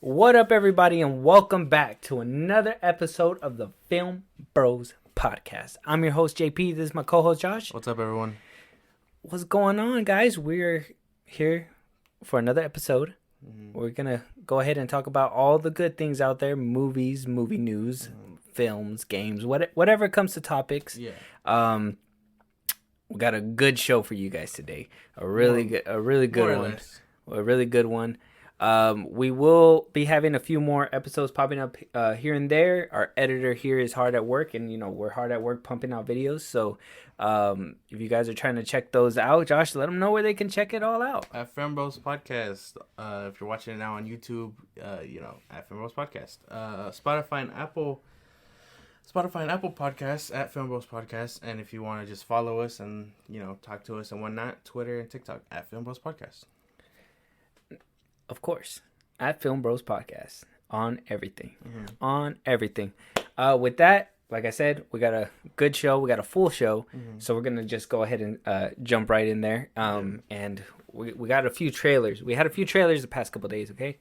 What up, everybody, and welcome back to another episode of the Film Bros podcast. I'm your host, JP. This is my co-host, Josh. What's up, everyone? What's going on, guys? We're here for another episode. We're going to go ahead and talk about all the good things out there, movies, movie news, films, games, whatever comes to topics. Yeah. We got a good show for you guys today. A really good one. A really good one. We will be having a few more episodes popping up here and there. Our editor here is hard at work, and we're hard at work pumping out videos. So if you guys are trying to check those out, Josh, let them know where they can check it all out. At FilmBros Podcast. If you're watching it now on YouTube, at FilmBros Podcast. Spotify and Apple Podcasts at FilmBros Podcast. And if you want to just follow us and talk to us and whatnot, Twitter and TikTok at FilmBros Podcast. Of course, at Film Bros Podcast on everything. On everything. With that, like I said, we got a good show. We got a full show. So we're going to just go ahead and jump right in there. And we got a few trailers. We had a few trailers the past couple of days, okay?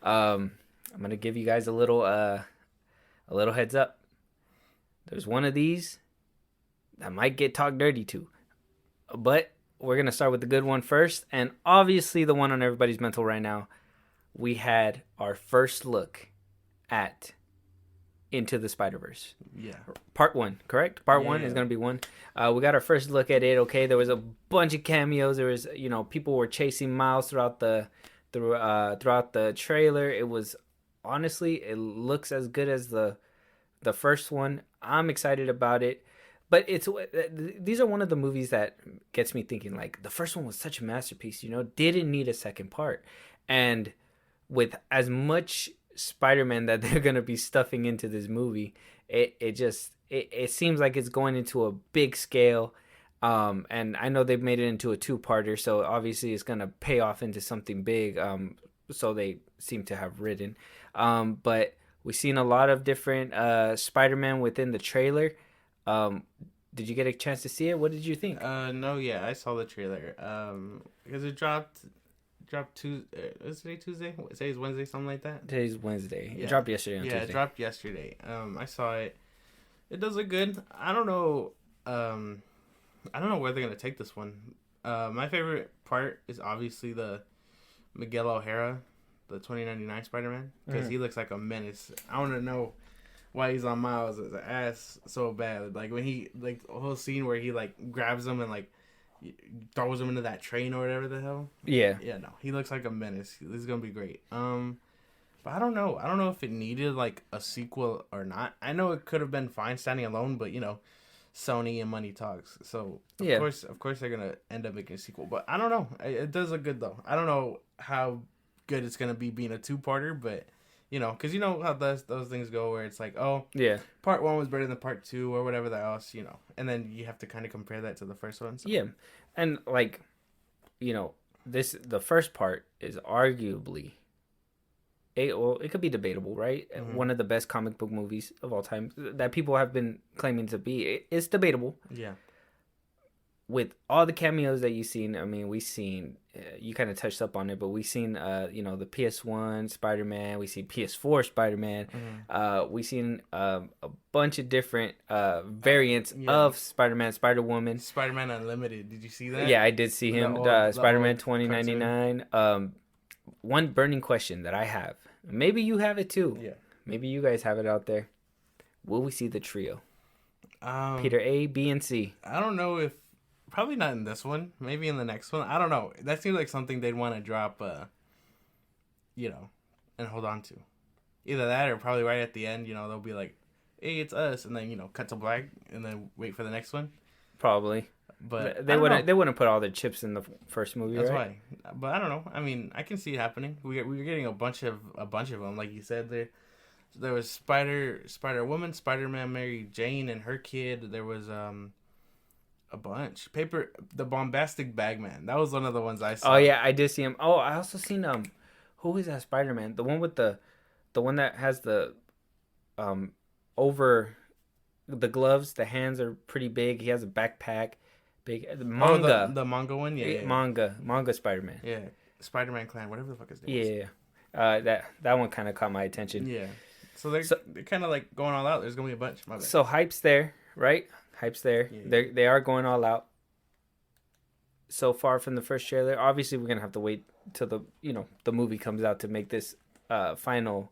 I'm going to give you guys a little heads up. There's one of these that might get talked dirty to. But we're going to start with the good one first. And obviously the one on everybody's mental right now. We had our first look at Into the Spider-Verse. Yeah. Part 1, correct? Part 1 is going to be 1. We got our first look at it. Okay, there was a bunch of cameos. There was, people were chasing Miles throughout the trailer. It was, honestly, it looks as good as the first one. I'm excited about it. But these are one of the movies that gets me thinking, like, the first one was such a masterpiece, didn't need a second part. And with as much Spider-Man that they're going to be stuffing into this movie, it seems like it's going into a big scale. And I know they've made it into a two-parter, so obviously it's going to pay off into something big. So they seem to have written. But we've seen a lot of different Spider-Man within the trailer. Did you get a chance to see it? What did you think? No, yeah, I saw the trailer. Because it dropped Tuesday. Is today Tuesday? Today's Wednesday, something like that. Today's Wednesday. Yeah. It dropped yesterday on Tuesday. Yeah, it dropped yesterday. I saw it. It does look good. I don't know where they're gonna take this one. My favorite part is obviously the Miguel O'Hara, the 2099 Spider-Man, because he looks like a menace. I want to know why he's on Miles' ass so bad. Like when he, like, the whole scene where he like grabs him and like throws him into that train or whatever the hell. Yeah, no, he looks like a menace. This is gonna be great. But I don't know if it needed like a sequel or not. I know it could have been fine standing alone, but Sony and money talks. So of course they're gonna end up making a sequel. But I don't know. It does look good though. I don't know how good it's gonna be being a two-parter, but because how those things go where it's like, oh, yeah, part 1 was better than part 2 or whatever else, and then you have to kind of compare that to the first one. So. Yeah, and like, the first part is arguably, it could be debatable, right? One of the best comic book movies of all time that people have been claiming to be. It's debatable. Yeah. With all the cameos that you've seen, I mean, we've seen, you kind of touched up on it, but we've seen, the PS1 Spider-Man, we see PS4 Spider-Man, we've seen a bunch of different variants of Spider-Man, Spider-Woman. Spider-Man Unlimited, did you see that? Yeah, I did see him, Spider-Man 2099. One burning question that I have, maybe you have it too, maybe you guys have it out there, will we see the trio? Peter A, B, and C? I don't know if, probably not in this one. Maybe in the next one. I don't know. That seems like something they'd want to drop, and hold on to. Either that or probably right at the end, they'll be like, hey, it's us. And then, cut to black and then wait for the next one. Probably. But they wouldn't put all their chips in the first movie, That's right? why. But I don't know. I mean, I can see it happening. We're getting a bunch of them. Like you said, there was Spider-Woman, Spider-Man Mary Jane and her kid. There was, a bunch. The Bombastic Bagman. That was one of the ones I saw. Oh yeah, I did see him. Oh, I also seen who is that Spider-Man? The one with the one that has the over the gloves. The hands are pretty big. He has a backpack. Big manga. The manga one. Yeah. Manga Spider-Man. Yeah. Spider-Man Clan. Whatever the fuck his name is. Yeah. That one kind of caught my attention. Yeah. So they're So they're kind of like going all out. There's gonna be a bunch. My bad. so hype's there, right? Hype's there. Yeah. They are going all out. So far from the first trailer, obviously we're gonna have to wait till the movie comes out to make this final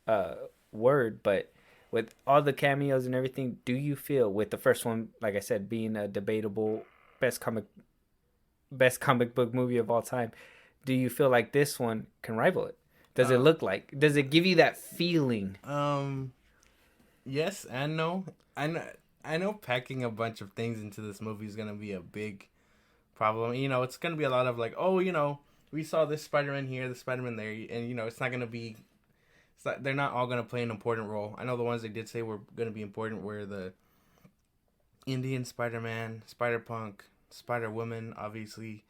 uh word. But with all the cameos and everything, do you feel with the first one, like I said, being a debatable best comic best comic book movie of all time, do you feel like this one can rival it? Does it look like? Does it give you that feeling? Yes and no. I know packing a bunch of things into this movie is gonna be a big problem. It's gonna be a lot of like, oh, we saw this Spider-Man here, the Spider-Man there, and it's not gonna be. They're not all gonna play an important role. I know the ones they did say were gonna be important were the Indian Spider-Man, Spider-Punk, Spider-Woman, obviously,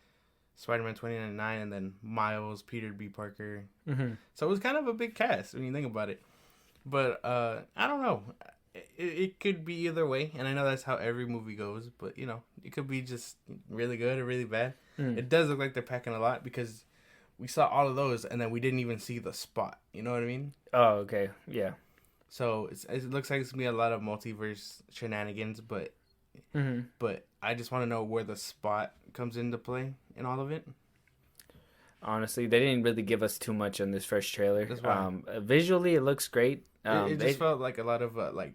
Spider-Man 2099, and then Miles, Peter B. Parker. Mm-hmm. So it was kind of a big cast when you think about it. But I don't know. It could be either way, and I know that's how every movie goes. But it could be just really good or really bad. It does look like they're packing a lot because we saw all of those, and then we didn't even see the spot. You know what I mean? Oh, okay, yeah. So it looks like it's gonna be a lot of multiverse shenanigans, but I just want to know where the spot comes into play in all of it. Honestly, they didn't really give us too much on this first trailer. That's why. Visually, it looks great. It just felt like a lot of like,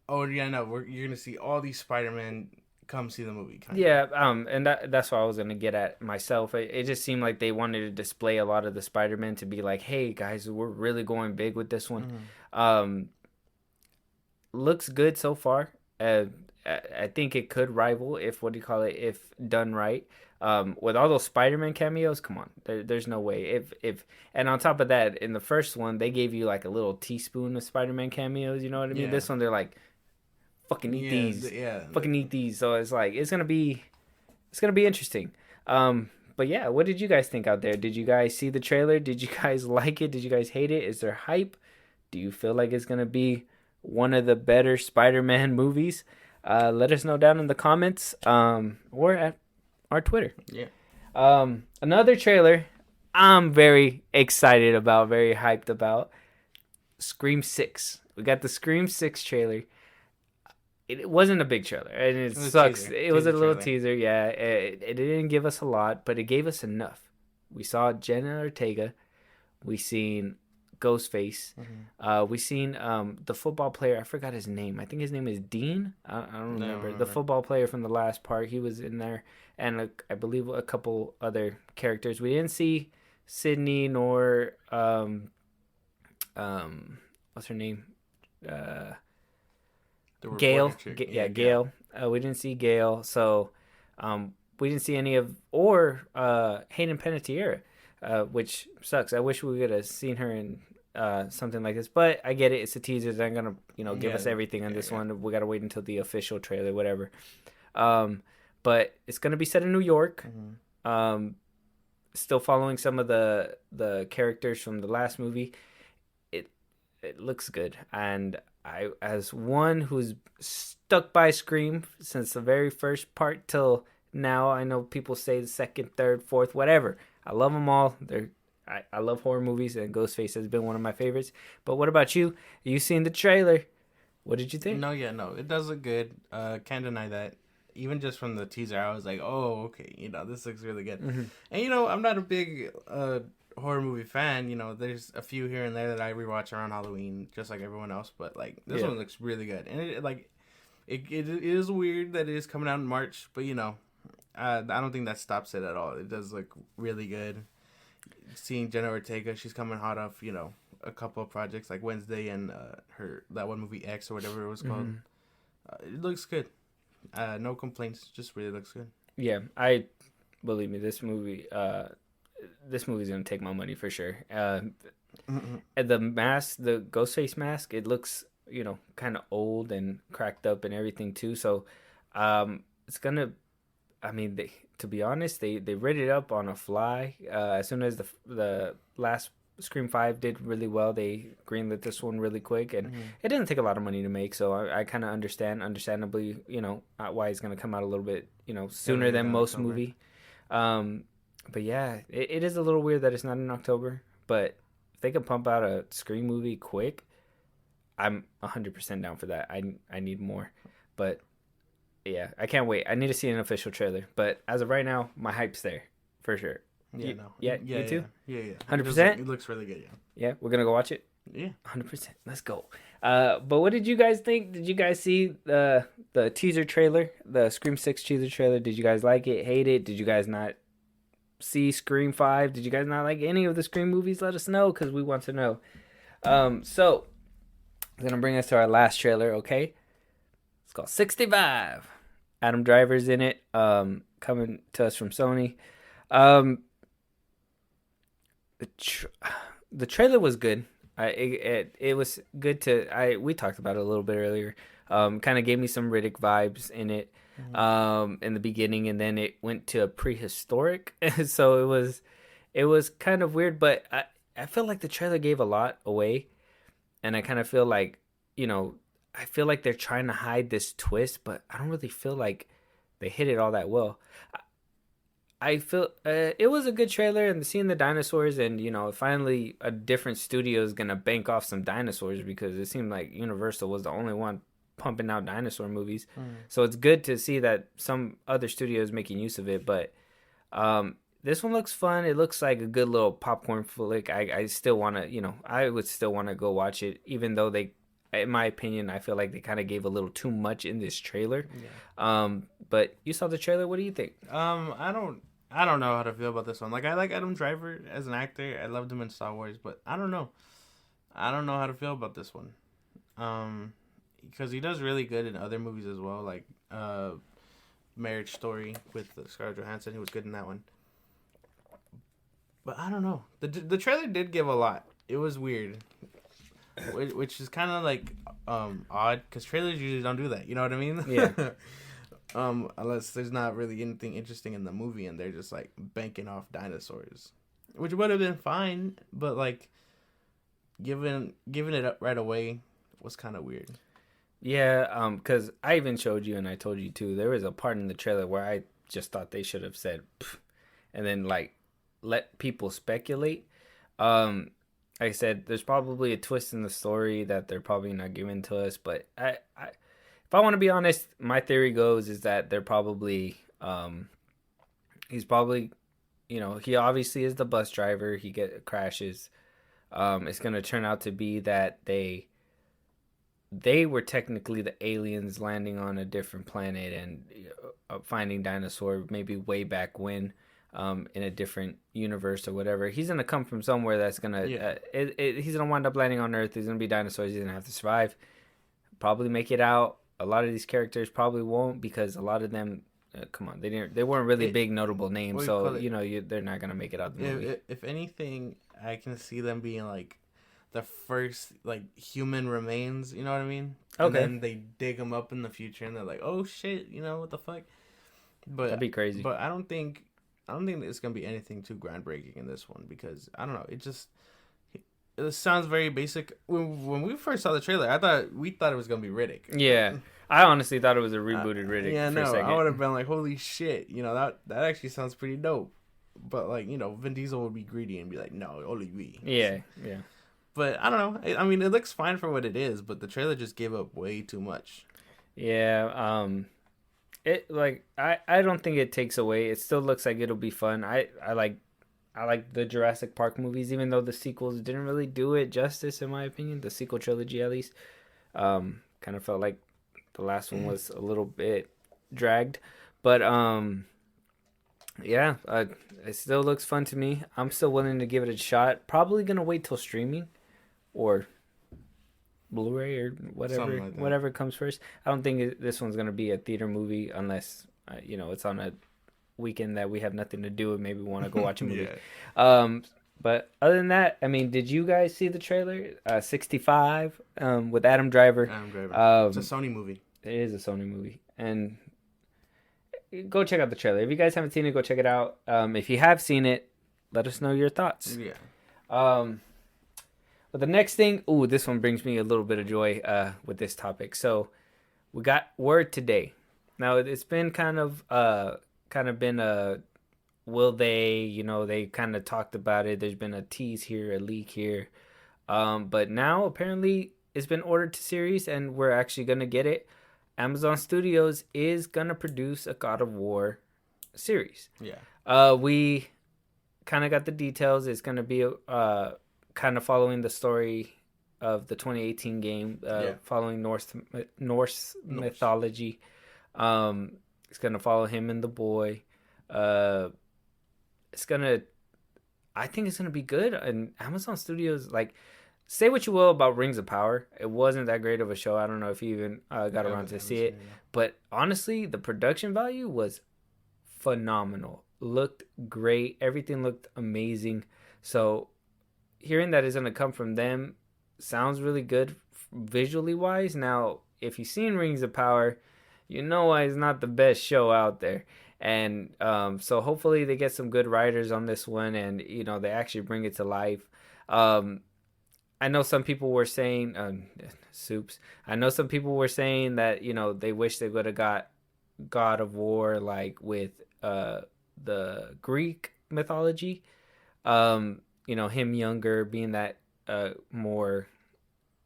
oh yeah, no, you're gonna see all these Spider-Man. Come see the movie. Yeah, and that's what I was gonna get at myself. It just seemed like they wanted to display a lot of the Spider-Man to be like, hey guys, we're really going big with this one. Looks good so far. I think it could rival if if done right. With all those Spider-Man cameos, come on, there's no way. If and on top of that, in the first one, they gave you like a little teaspoon of Spider-Man cameos. You know what I mean? Yeah. This one, they're like, fucking eat these. Yeah. Fucking eat these. So it's like it's gonna be interesting. But yeah, what did you guys think out there? Did you guys see the trailer? Did you guys like it? Did you guys hate it? Is there hype? Do you feel like it's gonna be one of the better Spider-Man movies? Let us know down in the comments, or at our Twitter. Yeah. Another trailer I'm very excited about, very hyped about. Scream 6. We got the Scream 6 trailer. It wasn't a big trailer, and it sucks. It was a little teaser, yeah. It didn't give us a lot, but it gave us enough. We saw Jenna Ortega. We seen Ghostface. We seen the football player. I forgot his name. I think his name is Dean. I don't remember. The football player from the last part. He was in there, and I believe a couple other characters. We didn't see Sydney nor what's her name? Gail. Gail. We didn't see Gail, so we didn't see any of Hayden Panettiere, which sucks. I wish we could have seen her in something like this, but I get it. It's a teaser. They're gonna give us everything on this one. We gotta wait until the official trailer, whatever. But it's gonna be set in New York. Still following some of the characters from the last movie. It looks good, and I, as one who's stuck by Scream since the very first part till now, I know people say the second, third, fourth, whatever. I love them all. I love horror movies, and Ghostface has been one of my favorites. But what about you? You seen the trailer? What did you think? No, it does look good. Can't deny that. Even just from the teaser, I was like, oh, okay, this looks really good. And I'm not a big horror movie fan. There's a few here and there that I rewatch around Halloween, just like everyone else. But like this one looks really good, and it is weird that it is coming out in March. But I don't think that stops it at all. It does look really good. Seeing Jenna Ortega, she's coming hot off a couple of projects like Wednesday and that one movie X or whatever it was called. It looks good. No complaints. Just really looks good. Yeah, I believe me. This movie's gonna take my money for sure. And the mask, the Ghostface mask, it looks kind of old and cracked up and everything too. So it's gonna. I mean, to be honest, they read it up on a fly. As soon as the last Scream 5 did really well, they greenlit this one really quick, and it didn't take a lot of money to make. So I kind of understandably, why it's gonna come out a little bit, sooner than most movie. But yeah, it is a little weird that it's not in October, but if they can pump out a Scream movie quick, I'm 100% down for that. I need more, but yeah, I can't wait. I need to see an official trailer, but as of right now, my hype's there for sure. Yeah, no. Yeah, Yeah, you too. yeah. 100%. It looks really good. Yeah. Yeah, we're gonna go watch it. Yeah. 100%. Let's go. But what did you guys think? Did you guys see the teaser trailer, the Scream 6 teaser trailer? Did you guys like it? Hate it? Did you guys not see Scream 5? Did you guys not like any of the Scream movies? Let us know because we want to know. So it's gonna bring us to our last trailer. Okay, it's called 65. Adam Driver's in it. Coming to us from Sony. The trailer was good. It was good to we talked about it a little bit earlier. Kind of gave me some Riddick vibes in it. In the beginning, and then it went to a prehistoric. So it was kind of weird, but I feel like the trailer gave a lot away, and I kind of feel like, I feel like they're trying to hide this twist, but I don't really feel like they hit it all that well. I feel it was a good trailer, and seeing the dinosaurs, and finally a different studio is gonna bank off some dinosaurs, because it seemed like Universal was the only one pumping out dinosaur movies. So it's good to see that some other studios making use of it. But this one looks fun. It looks like a good little popcorn flick. I still want to, I would still want to go watch it, even though they, in my opinion, I feel like they kind of gave a little too much in this trailer. Yeah. But you saw the trailer. What do you think? I don't know how to feel about this one. Like, I like Adam Driver as an actor. I loved him in Star Wars, but I don't know. I don't know how to feel about this one. Because he does really good in other movies as well, like Marriage Story with Scarlett Johansson. He was good in that one. But I don't know. The trailer did give a lot. It was weird, which is kind of like odd, because trailers usually don't do that. You know what I mean? Yeah. Unless there's not really anything interesting in the movie, and they're just like banking off dinosaurs, which would have been fine. But like giving it up right away was kind of weird. Yeah, because I even showed you, and I told you too, there was a part in the trailer where I just thought they should have said, pff, and then like let people speculate. Like I said, there's probably a twist in the story that they're probably not giving to us. But if I want to be honest, my theory goes is that they're probably, he's probably, he obviously is the bus driver. He crashes. It's gonna turn out to be that they were technically the aliens landing on a different planet and finding dinosaur maybe way back when, in a different universe or whatever. He's gonna come from somewhere that's gonna he's gonna wind up landing on Earth. There's gonna be dinosaurs. He's gonna have to survive, probably make it out. A lot of these characters probably won't, because a lot of them, come on, they weren't really big notable names, so they're not gonna make it out the movie. If anything, I can see them being like the first like human remains, you know what I mean? Okay. And then they dig them up in the future, and they're like, "Oh shit, what the fuck?" But that'd be crazy. But I don't think it's gonna be anything too groundbreaking in this one, because I don't know. It sounds very basic. When we first saw the trailer, we thought it was gonna be Riddick. Yeah, I honestly thought it was a rebooted Riddick. Yeah, for a second. I would have been like, "Holy shit!" That actually sounds pretty dope. But like, Vin Diesel would be greedy and be like, "No, only we." Yeah. But I don't know. I mean, it looks fine for what it is, but the trailer just gave up way too much. Yeah. It I don't think it takes away. It still looks like it'll be fun. I like the Jurassic Park movies, even though the sequels didn't really do it justice, in my opinion. The sequel trilogy, at least, kind of felt like the last one was a little bit dragged. But yeah, it still looks fun to me. I'm still willing to give it a shot. Probably gonna wait till streaming or Blu-ray or whatever comes first. I don't think this one's gonna be a theater movie unless it's on a weekend that we have nothing to do and maybe want to go watch a movie. Yeah. But other than that, I mean, did you guys see the trailer? 65 with Adam Driver. It's a Sony movie. It is a Sony movie, and go check out the trailer. If you guys haven't seen it, go check it out. If you have seen it, let us know your thoughts. Yeah. But the next thing, this one brings me a little bit of joy with this topic. So we got word today. Now it's been kind of been a will they? They kind of talked about it. There's been a tease here, a leak here. But now apparently it's been ordered to series, and we're actually gonna get it. Amazon Studios is gonna produce a God of War series. Yeah. We kind of got the details. It's gonna be kind of following the story of the 2018 game, Yeah. following Norse Norse. mythology. It's gonna follow him and the boy. Uh, it's gonna. I think it's gonna be good. And Amazon Studios, like, say what you will about Rings of Power, it wasn't that great of a show. I don't know if you even got I around to haven't see seen it, it yet. but honestly, the production value was phenomenal. Looked great. Everything looked amazing. So hearing that is gonna come from them sounds really good visually wise. Now, if you've seen Rings of Power, you know why it's not the best show out there. And so hopefully they get some good writers on this one, and they actually bring it to life. Um, I know some people were saying, soups. I know some people were saying that they wish they would have got God of War like with the Greek mythology. Him younger, being that more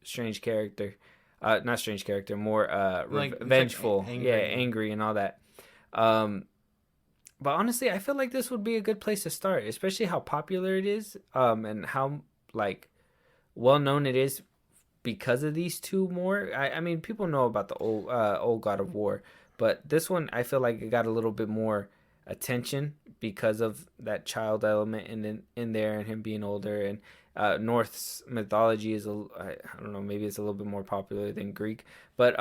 strange character, not strange character, more Like it's like vengeful, yeah, angry. angry and all that. Um, but honestly, I feel like this would be a good place to start, especially how popular it is, and how like well known it is because of these two more. I mean, people know about the old God of War, but this one I feel like it got a little bit more attention because of that child element in there and him being older, and North's mythology is I don't know, maybe it's a little bit more popular than Greek, but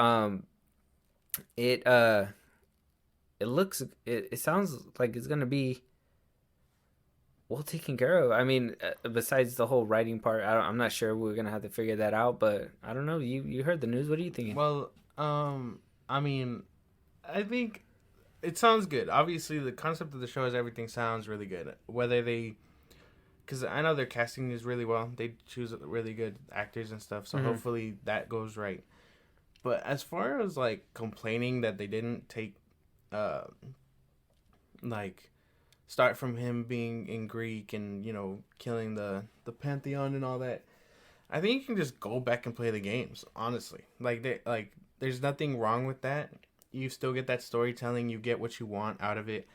it it sounds like it's gonna be well taken care of. I mean, besides the whole writing part, I'm not sure we're gonna have to figure that out. But I don't know. You heard the news? What are you thinking? Well, I mean, I think it sounds good. Obviously, the concept of the show is everything sounds really good. Whether they, because I know their casting is really well. They choose really good actors and stuff. So Mm-hmm. hopefully that goes right. But as far as like complaining that they didn't take, uh, like start from him being in Greek and killing the pantheon and all that, I think you can just go back and play the games. Honestly, there's nothing wrong with that. You still get that storytelling. You get what you want out of it.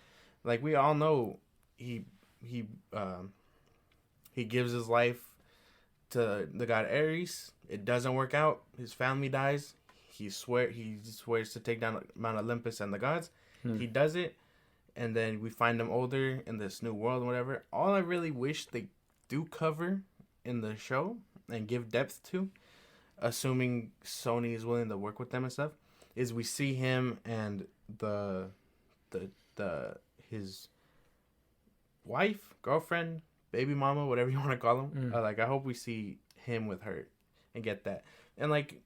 Like we all know, he he um, he gives his life to the god Ares. It doesn't work out. His family dies. He swears to take down Mount Olympus and the gods. Hmm. He does it, and then we find him older in this new world, or whatever. All I really wish they do cover in the show and give depth to, assuming Sony is willing to work with them and stuff, is we see him and the his wife, girlfriend, baby mama, whatever you want to call him. Mm. Like I hope we see him with her and get that. And like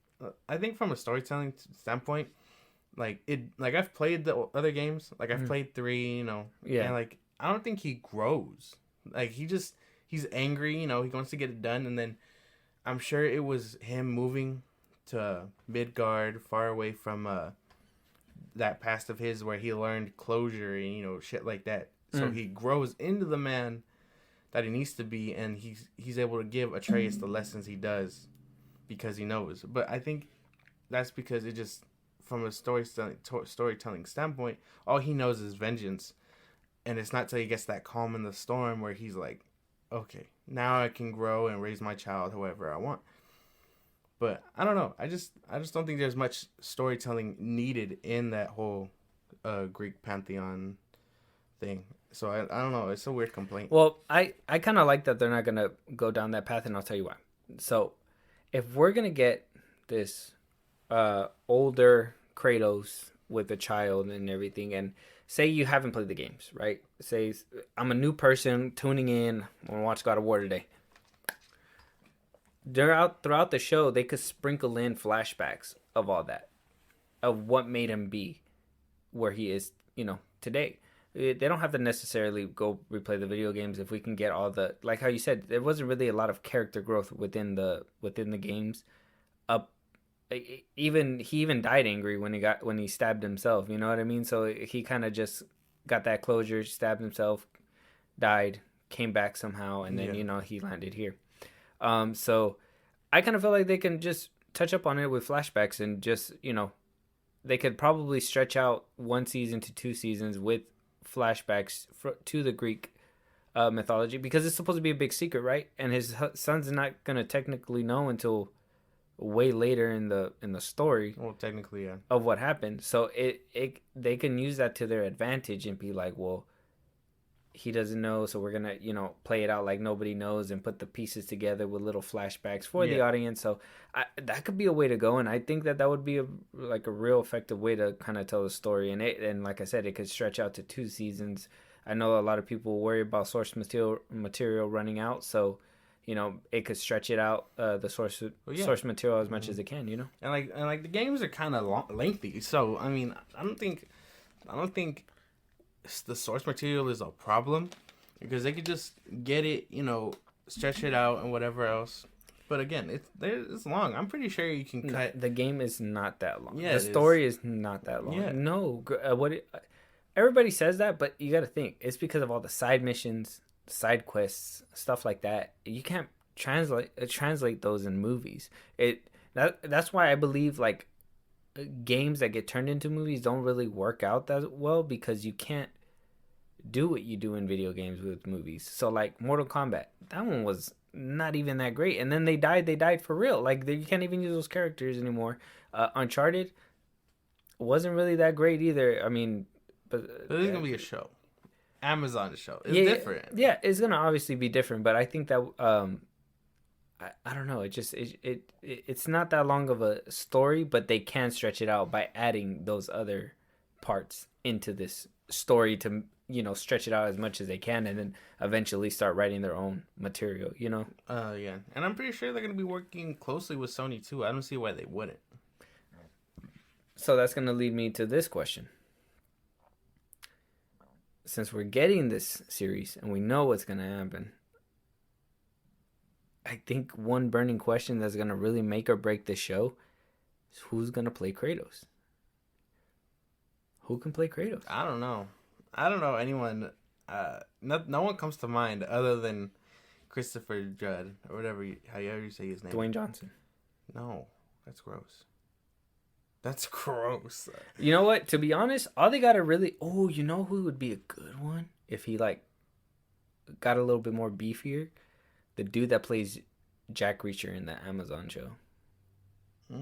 I think from a storytelling standpoint, like I've played the other games, like I've played 3, Yeah. and like I don't think he grows. Like he's angry, he wants to get it done, and then I'm sure it was him moving to Midgard, far away from that past of his where he learned closure and shit like that. So he grows into the man that he needs to be, and he's able to give Atreus the lessons he does because he knows. But I think that's because it just from a storytelling standpoint, all he knows is vengeance, and it's not till he gets that calm in the storm where he's like, okay, now I can grow and raise my child however I want. But I don't know. I just don't think there's much storytelling needed in that whole Greek pantheon thing. So I don't know. It's a weird complaint. Well, I kind of like that they're not gonna go down that path, and I'll tell you why. So, if we're gonna get this older Kratos with a child and everything, and say you haven't played the games, right? Say I'm a new person tuning in, I want to watch God of War today. Throughout the show, they could sprinkle in flashbacks of all that, of what made him be where he is, today. They don't have to necessarily go replay the video games if we can get all the, like how you said, there wasn't really a lot of character growth within the games. Up, he even died angry when he stabbed himself. You know what I mean? So he kind of just got that closure, stabbed himself, died, came back somehow, and then Yeah. he landed here. So I kind of feel like they can just touch up on it with flashbacks and just they could probably stretch out one season to two seasons with flashbacks to the Greek mythology, because it's supposed to be a big secret, right? And his son's not gonna technically know until way later in the story Well, technically, yeah. of what happened. So they can use that to their advantage and be like, well, he doesn't know, so we're gonna play it out like nobody knows and put the pieces together with little flashbacks for the Yeah. audience. So that could be a way to go, and I think that would be a real effective way to kind of tell the story. And like I said, it could stretch out to two seasons. I know a lot of people worry about source material running out, so it could stretch it out, the source material as much as it can. And the games are kind of lengthy, so I mean, I don't think the source material is a problem, because they could just get it, stretch it out and whatever else. But again, it's long. I'm pretty sure you can cut. The game is not that long. Yeah, the story is not that long. Yeah. No, everybody says that, but you got to think it's because of all the side missions, side quests, stuff like that. You can't translate those in movies. That's why I believe like games that get turned into movies don't really work out that well, because you can't do what you do in video games with movies. So like Mortal Kombat, that one was not even that great, and then they died for real. Like you can't even use those characters anymore. Uncharted wasn't really that great either. I mean, but There's gonna be a show, Amazon show. It's yeah, different. Yeah, it's gonna obviously be different, but I think that I don't know. It's not that long of a story, but they can stretch it out by adding those other parts into this story to stretch it out as much as they can, and then eventually start writing their own material. Yeah, and I'm pretty sure they're gonna be working closely with Sony too. I don't see why they wouldn't. So that's gonna lead me to this question. Since we're getting this series and we know what's gonna happen, I think one burning question that's gonna really make or break this show is who's gonna play Kratos. Who can play Kratos? I don't know anyone. No one comes to mind other than Christopher Judd or whatever however you say his name. Dwayne Johnson. No, that's gross. That's gross. You know what? To be honest, all they gotta really. Oh, you know who would be a good one if he like got a little bit more beefier? The dude that plays Jack Reacher in the Amazon show. I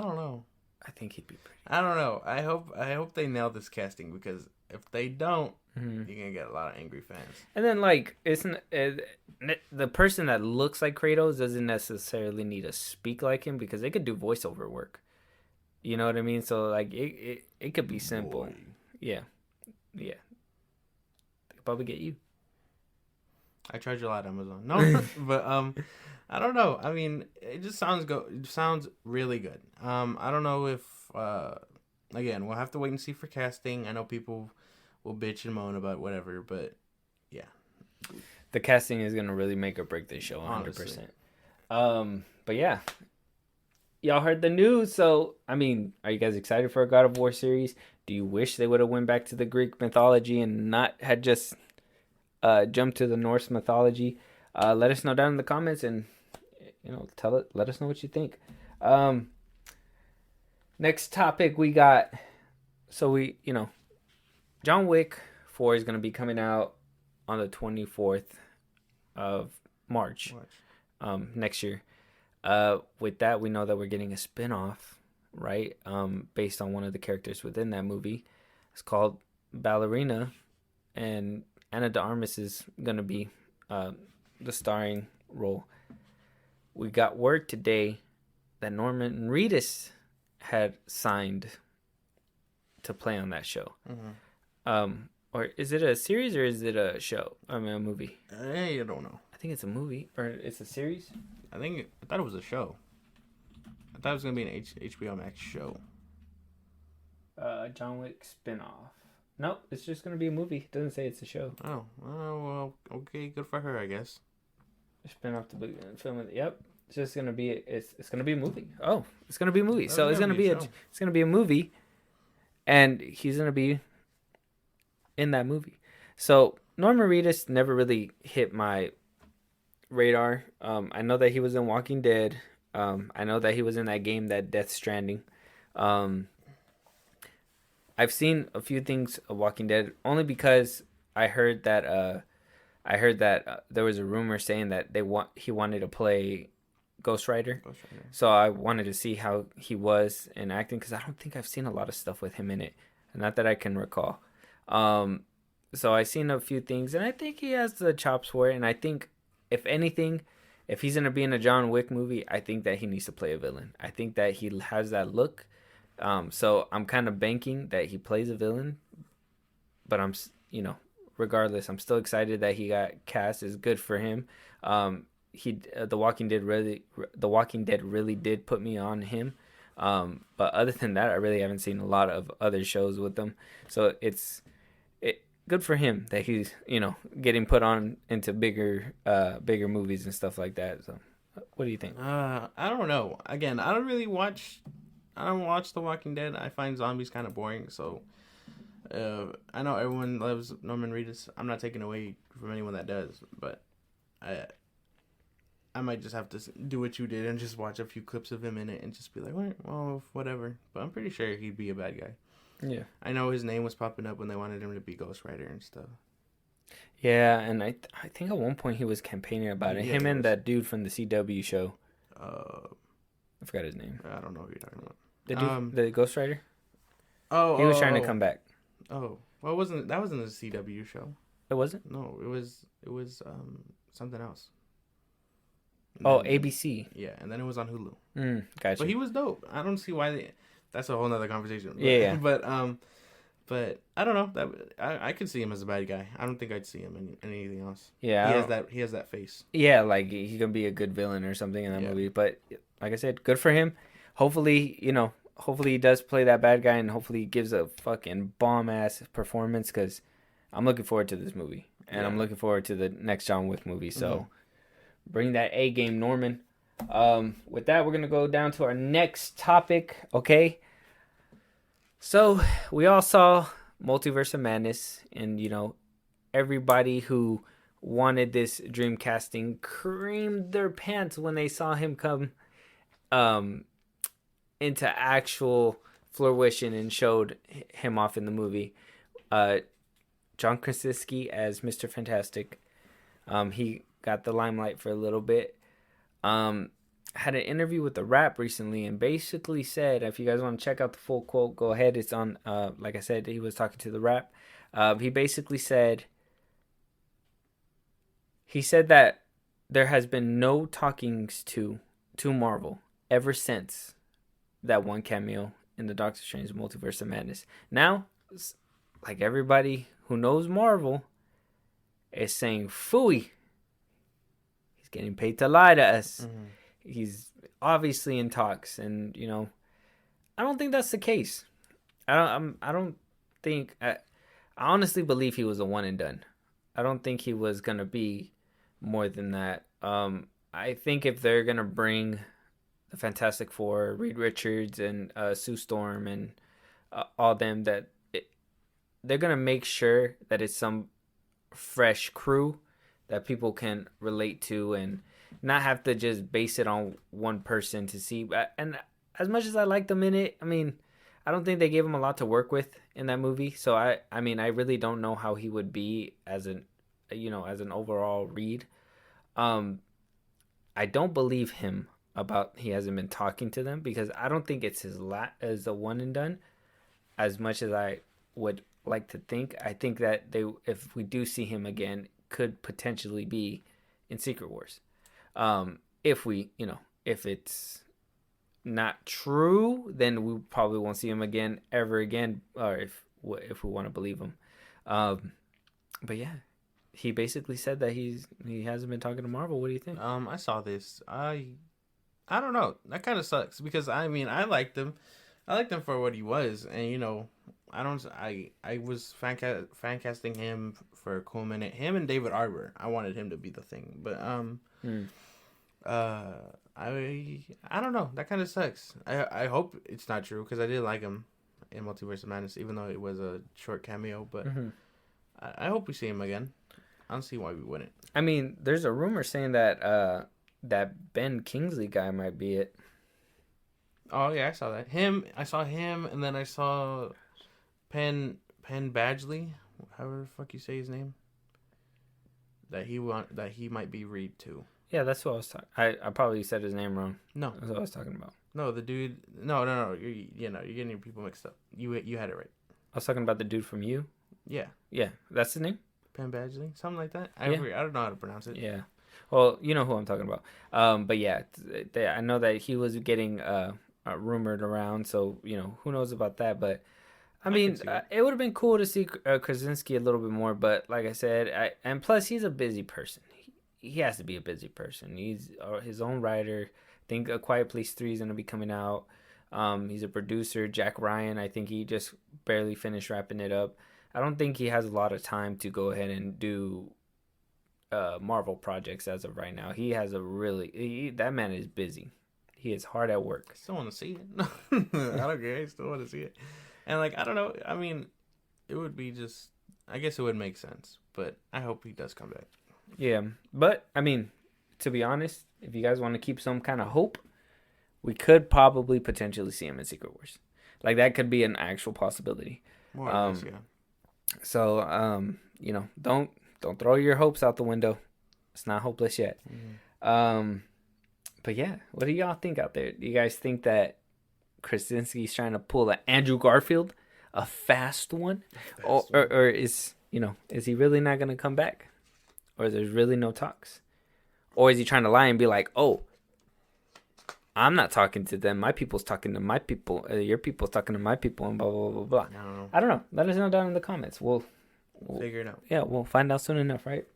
don't know. I think he'd be pretty. I don't know. I hope they nail this casting, because if they don't, you're gonna get a lot of angry fans. And then like the person that looks like Kratos doesn't necessarily need to speak like him, because they could do voiceover work. You know what I mean? So like it could be simple. Boy. Yeah. They could probably get you. I charge a lot on Amazon. No, but I don't know. I mean, it just sounds really good. I don't know if again, we'll have to wait and see for casting. I know people will bitch and moan about whatever, but yeah. The casting is gonna really make or break this show, 100%. But yeah, y'all heard the news. So I mean, are you guys excited for a God of War series? Do you wish they would have went back to the Greek mythology and not had just jumped to the Norse mythology? Let us know down in the comments, and let us know what you think. Next topic we got. So John Wick 4 is gonna be coming out on the 24th of March. Next year. With that, we know that we're getting a spin-off, right? Based on one of the characters within that movie. It's called Ballerina, and Ana de Armas is gonna be the starring role. We got word today that Norman Reedus had signed to play on that show. Or is it a series or is it a show? I mean, a movie. I don't know. I think it's a movie or it's a series. I thought it was a show. I thought it was gonna be an HBO Max show. John Wick spinoff. Nope, it's just gonna be a movie. It doesn't say it's a show. Oh, well, okay, good for her, I guess. Spinoff the film. Yep, it's just gonna be it's gonna be a movie. Oh, it's gonna be a movie. So it's gonna be a movie, and he's gonna be in that movie. So Norman Reedus never really hit my radar. I know that he was in Walking Dead. I know that he was in that game, that Death Stranding. Um, I've seen a few things of Walking Dead only because I heard that there was a rumor saying that he wanted to play Ghost Rider. Ghost Rider. So I wanted to see how he was in acting because I don't think I've seen a lot of stuff with him in it, not that I can recall. Um, so I've seen a few things, and I think he has the chops for it. And I think, if anything, if he's gonna be in a John Wick movie, I think that he needs to play a villain. I think that he has that look. So I'm kind of banking that he plays a villain, but regardless, I'm still excited that he got cast. Is good for him. The Walking Dead really did put me on him. But other than that, I really haven't seen a lot of other shows with them. So it's good for him that he's getting put on into bigger movies and stuff like that. So what do you think? I don't know. Again, I don't watch The Walking Dead. I find zombies kind of boring. So I know everyone loves Norman Reedus. I'm not taking away from anyone that does, but I might just have to do what you did and just watch a few clips of him in it and just be like, well, whatever. But I'm pretty sure he'd be a bad guy. Yeah. I know his name was popping up when they wanted him to be Ghost Rider and stuff. Yeah, and I think at one point he was campaigning about it. Yeah, Him and that dude from the CW show. I forgot his name. I don't know what you're talking about. The dude, the Ghost Rider. Oh, he was trying to come back. Oh, well, that wasn't a CW show. It wasn't. No, it was something else. Oh, ABC. Yeah, and then it was on Hulu. Gotcha. But he was dope. I don't see why that's a whole nother conversation. But, yeah. But I don't know. That I could see him as a bad guy. I don't think I'd see him in anything else. Yeah, he has that face. Yeah, like he's gonna be a good villain or something in that movie. But like I said, good for him. Hopefully he does play that bad guy, and hopefully he gives a fucking bomb ass performance. Because I'm looking forward to this movie, and I'm looking forward to the next John Wick movie. So bring that A game, Norman. With that, we're gonna go down to our next topic. Okay. So we all saw Multiverse of Madness, and everybody who wanted this dream casting creamed their pants when they saw him come into actual fruition and showed him off in the movie. John Krasinski as Mr. Fantastic. He got the limelight for a little bit. Had an interview with The Rap recently and basically said, if you guys want to check out the full quote, go ahead. It's on, like I said, he was talking to The Rap. He basically said that there has been no talkings to Marvel ever since that one cameo in the Doctor Strange Multiverse of Madness. Now, like everybody who knows Marvel is saying, phooey. He's getting paid to lie to us. Mm-hmm. He's obviously in talks, and I don't think that's the case. I honestly believe he was a one and done. I don't think he was gonna be more than that. I think if they're gonna bring the Fantastic Four, Reed Richards and Sue Storm and all them, they're gonna make sure that it's some fresh crew that people can relate to and not have to just base it on one person to see. And as much as I like them in it, I mean, I don't think they gave him a lot to work with in that movie. So I really don't know how he would be as an overall read. I don't believe him about he hasn't been talking to them, because I don't think it's as a one and done as much as I would like to think. I think that if we do see him again, could potentially be in Secret Wars. If it's not true, then we probably won't see him ever again, or if we want to believe him. But yeah, he basically said that he hasn't been talking to Marvel. What do you think? I saw this. I don't know. That kind of sucks, because I liked him. I liked him for what he was, and I was fan casting him for a cool minute. Him and David Arbor. I wanted him to be the Thing, but I don't know. That kind of sucks. I hope it's not true, because I did like him in Multiverse of Madness, even though it was a short cameo. But I hope we see him again. I don't see why we wouldn't. I mean, there's a rumor saying that that Ben Kingsley guy might be it. Oh yeah, I saw that. Him, I saw him, and then I saw Penn Badgley, however the fuck you say his name. That he might be Reed too. Yeah, that's what I was talking. I probably said his name wrong. No, That's what I was talking about. no, the dude. No. You're getting your people mixed up. You had it right. I was talking about the dude from You. Yeah, Yeah, that's the name. Penn Badgley, something like that. Yeah. I don't know how to pronounce it. Yeah. Well, you know who I'm talking about. But yeah, I know that he was getting rumored around. So who knows about that? But I mean, it would have been cool to see Krasinski a little bit more. But like I said, and plus he's a busy person. He has to be a busy person. He's his own writer. I think A Quiet Place 3 is gonna be coming out. He's a producer. Jack Ryan, I think he just barely finished wrapping it up. I don't think he has a lot of time to go ahead and do Marvel projects as of right now. He has that man is busy. He is hard at work. I still want to see it. I don't care. I still want to see it. And like I don't know. I mean, it would be just. I guess it would make sense. But I hope he does come back. Yeah, but I mean, to be honest, if you guys want to keep some kind of hope, we could probably potentially see him in Secret Wars. Like that could be an actual possibility. More or less, yeah. So, don't throw your hopes out the window. It's not hopeless yet. Mm-hmm. But yeah, what do y'all think out there? Do you guys think that Krasinski's trying to pull an Andrew Garfield, a fast one, or is he really not gonna come back, or there's really no talks, or is he trying to lie and be like, oh, I'm not talking to them. My people's talking to my people. Your people's talking to my people, and blah blah blah blah. I don't know. Let us know down in the comments. We'll figure it out. Yeah, we'll find out soon enough, right?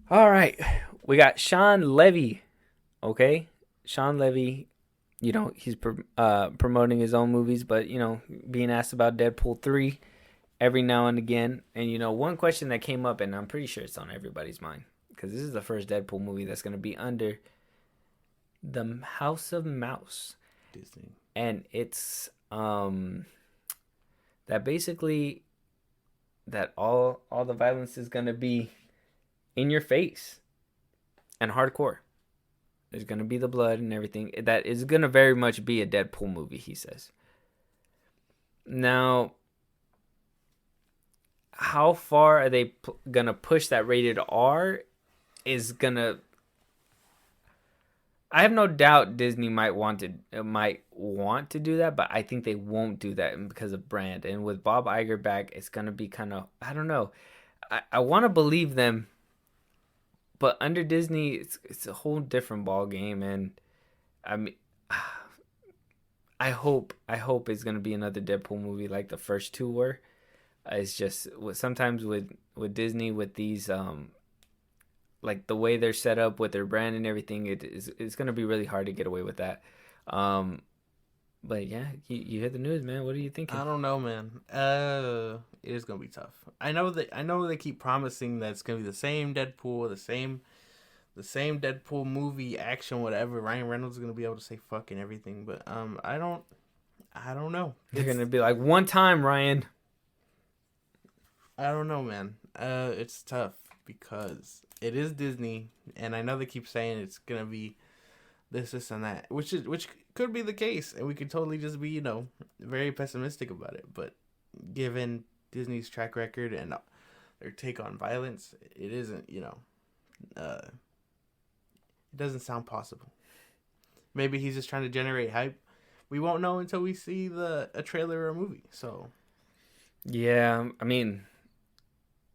All right, we got Sean Levy. Okay, Sean Levy. He's promoting his own movies, but being asked about Deadpool 3 every now and again. And one question that came up, and I'm pretty sure it's on everybody's mind, because this is the first Deadpool movie that's going to be under the House of Mouse, Disney, and it's that basically that all the violence is gonna be in your face and hardcore. There's gonna be the blood and everything. That is gonna very much be a Deadpool movie, he says. Now, how far are they gonna push that rated R? I have no doubt Disney might want to do that, but I think they won't do that because of brand. And with Bob Iger back, it's gonna be kind of, I don't know. I want to believe them, but under Disney, it's a whole different ball game. And I mean, I hope it's gonna be another Deadpool movie like the first two were. It's just sometimes with Disney, with these like the way they're set up with their brand and everything, it's gonna be really hard to get away with that. But yeah, you heard the news, man. What are you thinking? I don't know, man. It is gonna be tough. I know they keep promising that it's gonna be the same Deadpool, the same Deadpool movie, action, whatever. Ryan Reynolds is gonna be able to say fucking everything, but I don't know. They're gonna be like, one time, Ryan. I don't know, man. It's tough because it is Disney, and I know they keep saying it's gonna be this, and that, which could be the case, and we could totally just be, very pessimistic about it. But given Disney's track record and their take on violence, it isn't, it doesn't sound possible. Maybe he's just trying to generate hype. We won't know until we see a trailer or a movie. So, yeah, I mean,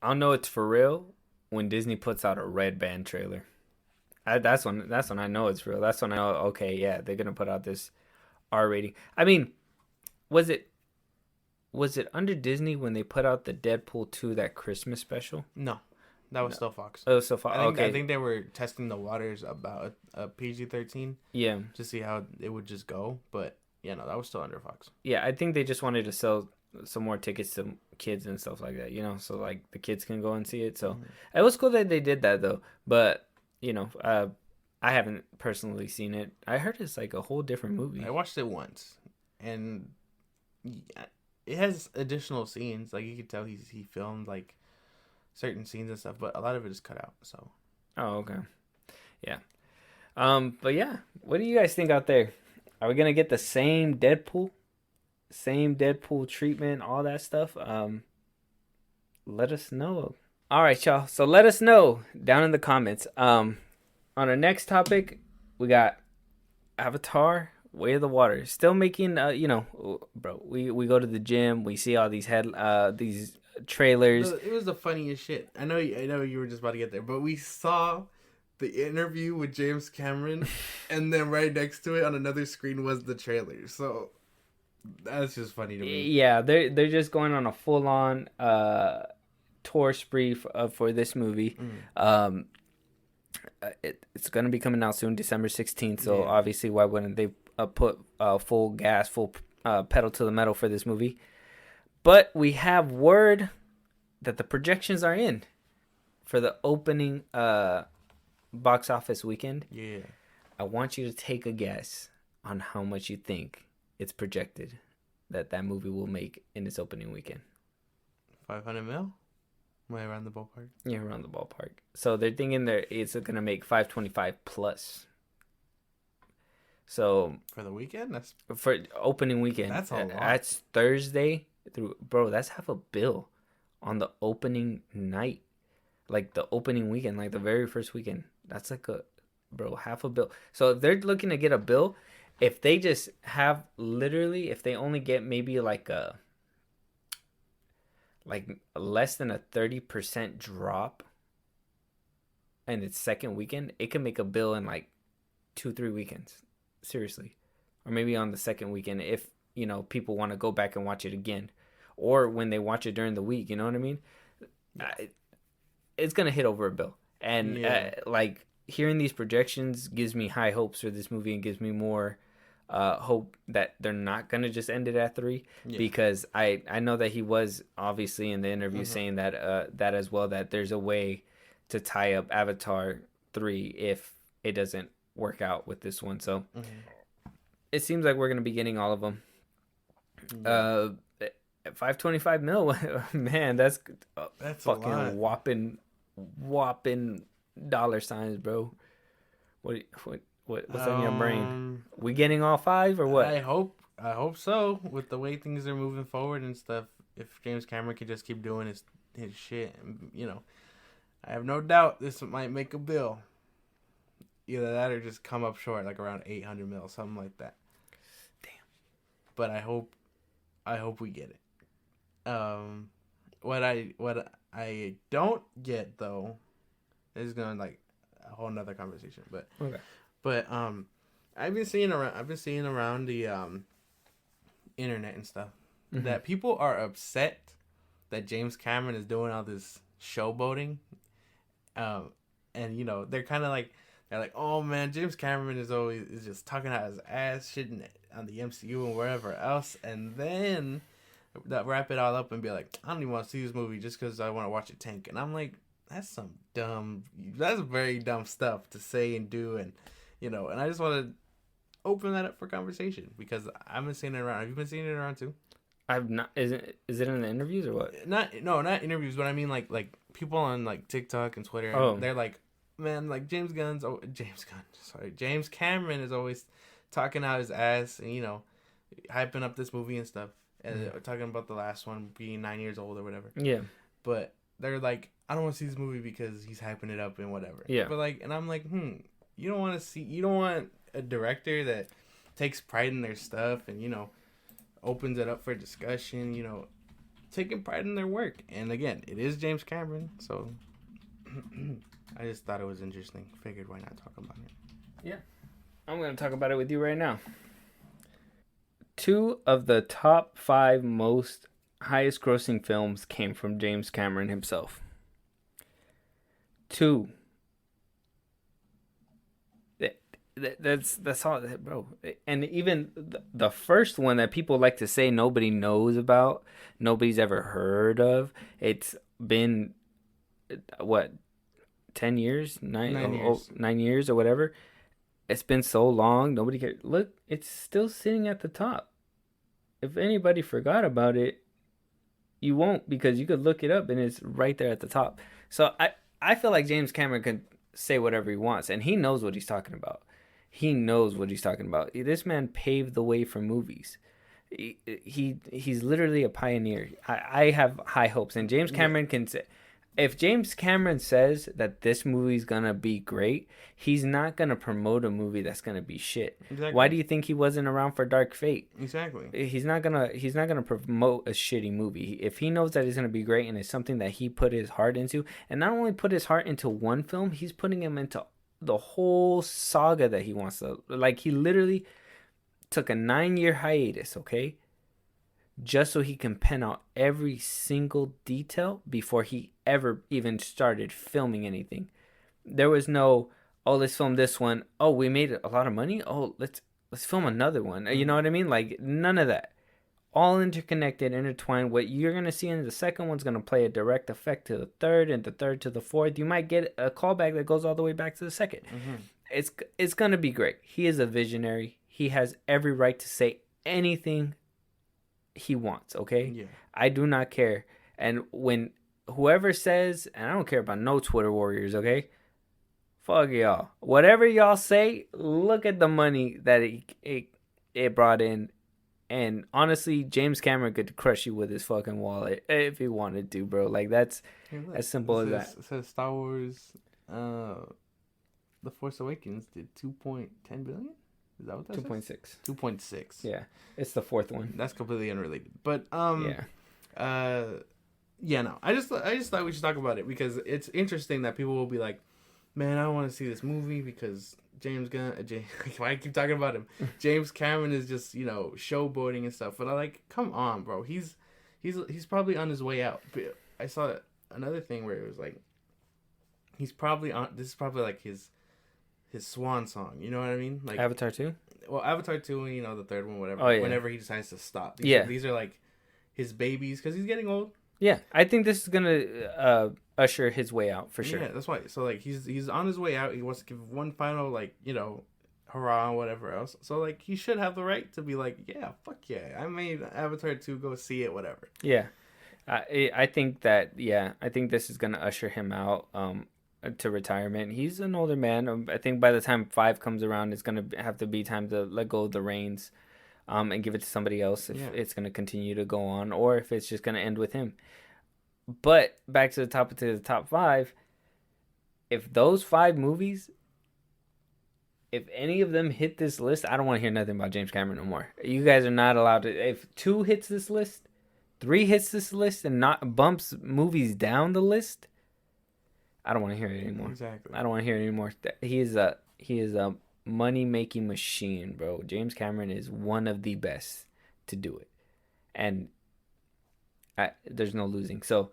I'll know it's for real when Disney puts out a Red Band trailer. That's when I know it's real. That's when I know, okay, yeah, they're gonna put out this R rating. I mean, was it under Disney when they put out the Deadpool 2, that Christmas special? No, that was still Fox. Oh, still Fox. Okay, I think they were testing the waters about a PG-13. Yeah, to see how it would just go. But yeah, no, that was still under Fox. Yeah, I think they just wanted to sell some more tickets to kids and stuff like that, so like the kids can go and see it. So it was cool that they did that though. But I haven't personally seen it. I heard it's like a whole different movie. I watched it once, and it has additional scenes. Like you could tell he filmed like certain scenes and stuff, but a lot of it is cut out. So Oh, okay. Yeah. But yeah, what do you guys think out there? Are we gonna get the same Deadpool treatment, all that stuff? Let us know. All right, y'all. So let us know down in the comments. On our next topic, we got Avatar: Way of the Water. Still making, bro. We go to the gym. We see all these trailers. it was the funniest shit. I know you were just about to get there, but we saw the interview with James Cameron, and then right next to it on another screen was the trailer. So that's just funny to me. Yeah, they're just going on a full on tour spree for this movie. It's gonna be coming out soon, December 16th. So Yeah. obviously, why wouldn't they put full gas, full pedal to the metal for this movie? But we have word that the projections are in for the opening box office weekend. Yeah. I want you to take a guess on how much you think it's projected that movie will make in its opening weekend. 500 mil? Am I around the ballpark? Yeah, around the ballpark. So they're thinking it's gonna make 525 plus. So For the weekend? That's for opening weekend, a lot. That's Thursday through, bro. That's half a bill on the opening night, like the opening weekend, like the very first weekend. That's like half a bill. So if they're looking to get a bill, if they just have literally, if they only get maybe like less than a 30% drop in its second weekend, it can make a bill in like 2-3 weekends. Seriously. Or maybe on the second weekend if, people want to go back and watch it again. Or when they watch it during the week, you know what I mean? It's going to hit over a bill. And hearing these projections gives me high hopes for this movie and gives me more hope that they're not going to just end it at 3. Yeah. Because I know that he was obviously in the interview saying that as well, that there's a way to tie up Avatar 3 if it doesn't work out with this one. So it seems like we're going to be getting all of them. 525 mil, man, that's fucking whopping dollar signs, bro. What's on your brain? We getting all 5 or what? I hope so. With the way things are moving forward and stuff, if James Cameron could just keep doing his shit, I have no doubt this might make a bill. Either that or just come up short, like around 800 mil, something like that. Damn. But I hope we get it. What I don't get though is gonna like a whole nother conversation, but okay. But I've been seeing around the internet and stuff that people are upset that James Cameron is doing all this showboating, and they're kind of like oh man, James Cameron is just talking out his ass, shitting on the MCU and wherever else, and then wrap it all up and be like, I don't even want to see this movie just because I want to watch it tank. And I'm like, that's very dumb stuff to say and do, and and I just want to open that up for conversation because I've been seeing it around. Have you been seeing it around too? I've not. Is it in the interviews or what? Not interviews, but I mean like people on like TikTok and Twitter. Oh. They're like, man, like James Cameron is always talking out his ass and hyping up this movie and stuff, and talking about the last one being 9 years old or whatever. Yeah. But they're like, I don't want to see this movie because he's hyping it up and whatever. Yeah. But like, and I'm like, you don't want a director that takes pride in their stuff and opens it up for discussion, taking pride in their work. And again, it is James Cameron, so I just thought it was interesting. Figured why not talk about it. Yeah. I'm going to talk about it with you right now. 2 of the top 5 most highest grossing films came from James Cameron himself. 2. That's all, bro. And even the first one that people like to say nobody knows about, nobody's ever heard of. It's been what, 10 years, 9 years or whatever. It's been so long, nobody cares. Look, it's still sitting at the top. if anybody forgot about it, you won't, because you could look it up and it's right there at the top. So I feel like James Cameron could say whatever he wants, and he knows what he's talking about. He knows what he's talking about. This man paved the way for movies. He's literally a pioneer. I have high hopes, and James Yeah, Cameron can say, if James Cameron says that this movie's gonna be great, he's not gonna promote a movie that's gonna be shit. Why exactly, do you think he wasn't around for Dark Fate? exactly. He's not gonna promote a shitty movie. If he knows that it's gonna be great and it's something that he put his heart into, and not only put his heart into one film, he's putting him into the whole saga that he wants to. Like, he literally took a 9 year hiatus, okay, just so he can pen out every single detail before he ever even started filming anything. There was no, oh, let's film this one. Oh, we made a lot of money. Oh, let's film another one. You know Hmm. what I mean? Like, none of that. All interconnected, intertwined. What you're gonna see in the second one's gonna play a direct effect to the third, and the third to the fourth. You might get a callback that goes all the way back to the second. Hmm. It's gonna be great. He is a visionary. He has every right to say anything he wants. Okay, Yeah, I do not care. And when whoever says, and I don't care about no Twitter warriors. Okay, fuck y'all. Whatever y'all say, look at the money that it brought in. And honestly, James Cameron could crush you with his fucking wallet if he wanted to, bro. Like, that's hey, look, as simple as that. it says Star Wars, uh, The Force Awakens did 2.10 billion. Is that what that Two says? point six. 2.6. Yeah, it's the fourth one. That's completely unrelated. But Yeah, uh, yeah, no. I just thought we should talk about it because it's interesting that people will be like, man, I don't want to see this movie because James Gunn. Why I keep talking about him? James Cameron is just showboating and stuff. But I like, come on, bro. He's probably on his way out. But I saw another thing where it was like, he's probably on. This is probably like his swan song. You know what I mean? Like, Avatar 2. well, Avatar 2, the third one, whatever. Oh yeah, Whenever he decides to stop, yeah, these are like his babies because he's getting old. yeah. I think this is gonna usher his way out for sure. Yeah, that's why. So like he's on his way out. He wants to give one final hurrah and whatever else. So like he should have the right to be like, yeah, fuck yeah, I made Avatar 2, go see it, whatever. Yeah, I think that, yeah, I think this is gonna usher him out to retirement. He's an older man. I think by the time 5 comes around, it's gonna have to be time to let go of the reins, and give it to somebody else if Yeah. it's gonna continue to go on, or if it's just gonna end with him. But back to the top 5. If those 5 movies, if any of them hit this list, I don't want to hear nothing about James Cameron no more. You guys are not allowed to. If 2 hits this list, 3 hits this list, and not bumps movies down the list, I don't want to hear it anymore. Exactly. I don't want to hear it anymore. He is a money making machine, bro. James Cameron is one of the best to do it, and there's no losing. So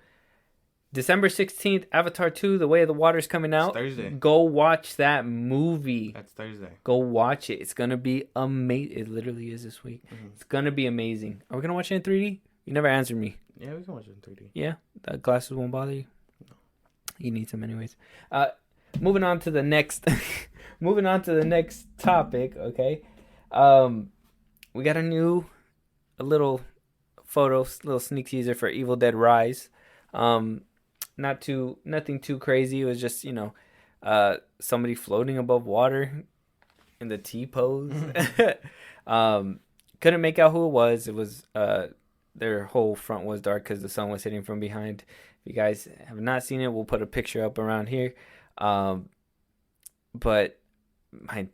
December 16th, Avatar 2, The Way of the Water's coming It's out. Thursday. Go watch that movie. That's Thursday. Go watch it. It's gonna be amazing. It literally is this week. Mm-hmm. It's gonna be amazing. Are we gonna watch it in 3D? You never answered me. Yeah, we can watch it in 3D. Yeah, the glasses won't bother you. You need some anyways. Moving on to the next. Moving on to the next topic. Okay. We got a little photo, little sneak teaser for Evil Dead Rise. Nothing too crazy. It was just somebody floating above water in the T pose. Couldn't make out who it was. It was their whole front was dark because the sun was hitting from behind. If you guys have not seen it, we'll put a picture up around here. But my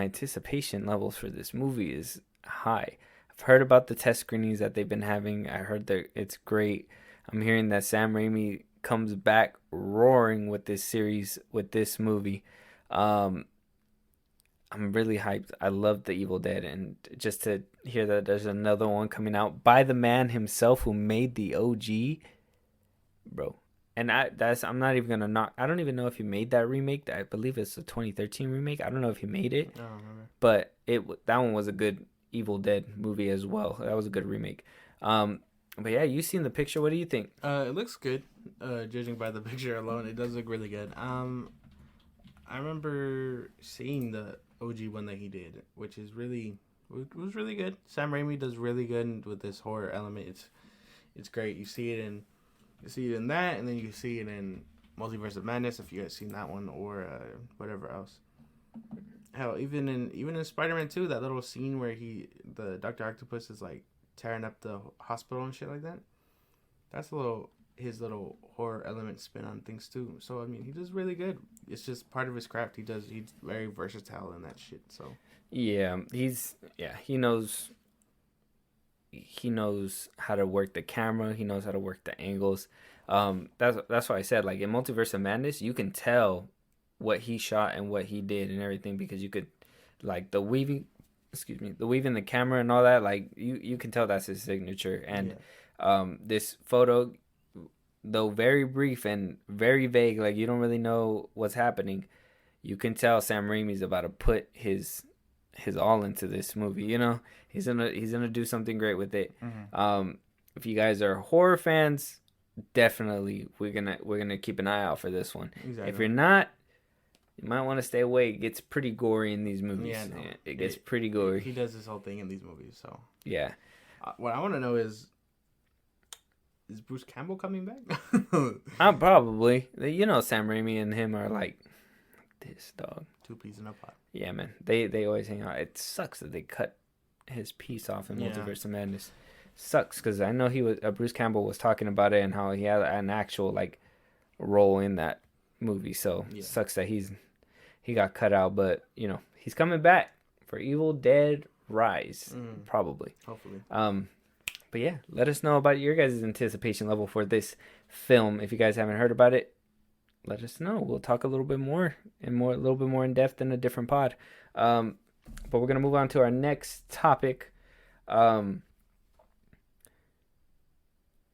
anticipation levels for this movie is high. I've heard about the test screenings that they've been having. I heard that it's great. I'm hearing that Sam Raimi comes back roaring with this series, with this movie. I'm really hyped. I love The Evil Dead, and just to hear that there's another one coming out by the man himself who made the OG, bro. And I'm not even gonna knock. I don't even know if he made that remake. I believe it's a 2013 remake. I don't know if he made it, I don't remember. but that one was a good Evil Dead movie as well. That was a good remake. But yeah, you seen the picture. What do you think? It looks good. Judging by the picture alone, it does look really good. I remember seeing the OG one that he did, which is really, It was really good. Sam Raimi does really good with this horror element. It's great. You see it in that, and then you see it in Multiverse of Madness if you guys seen that one or whatever else. Hell, even in Spider-Man 2, that little scene where the Doctor Octopus is like tearing up the hospital and shit like that. That's his little horror element spin on things too. So I mean, he does really good. It's just part of his craft. He's very versatile in that shit. So Yeah, he knows how to work the camera. He knows how to work the angles. That's why I said, like, in Multiverse of Madness, you can tell what he shot and what he did and everything, because you could, like, the weaving the camera and all that. Like, you can tell that's his signature. And this photo, though very brief and very vague, like, you don't really know what's happening, you can tell Sam Raimi's about to put his all into this movie. He's gonna do something great with it. If you guys are horror fans, definitely we're gonna keep an eye out for this one. exactly. If you're not, you might want to stay away. It gets pretty gory in these movies. Yeah, no. It gets pretty gory. He does this whole thing in these movies. So Yeah. what I want to know is Bruce Campbell coming back? I'm probably. Sam Raimi and him are like this, dog. Two peas in a pot. Yeah, man. They always hang out. It sucks that they cut his piece off in Multiverse of Madness. Sucks, because I know Bruce Campbell was talking about it and how he had an actual, like, role in that movie. So sucks that he got cut out, but he's coming back for Evil Dead Rise, probably. Hopefully. But yeah, let us know about your guys' anticipation level for this film. If you guys haven't heard about it, let us know. We'll talk a little bit more a little bit more in depth in a different pod. But we're gonna move on to our next topic. I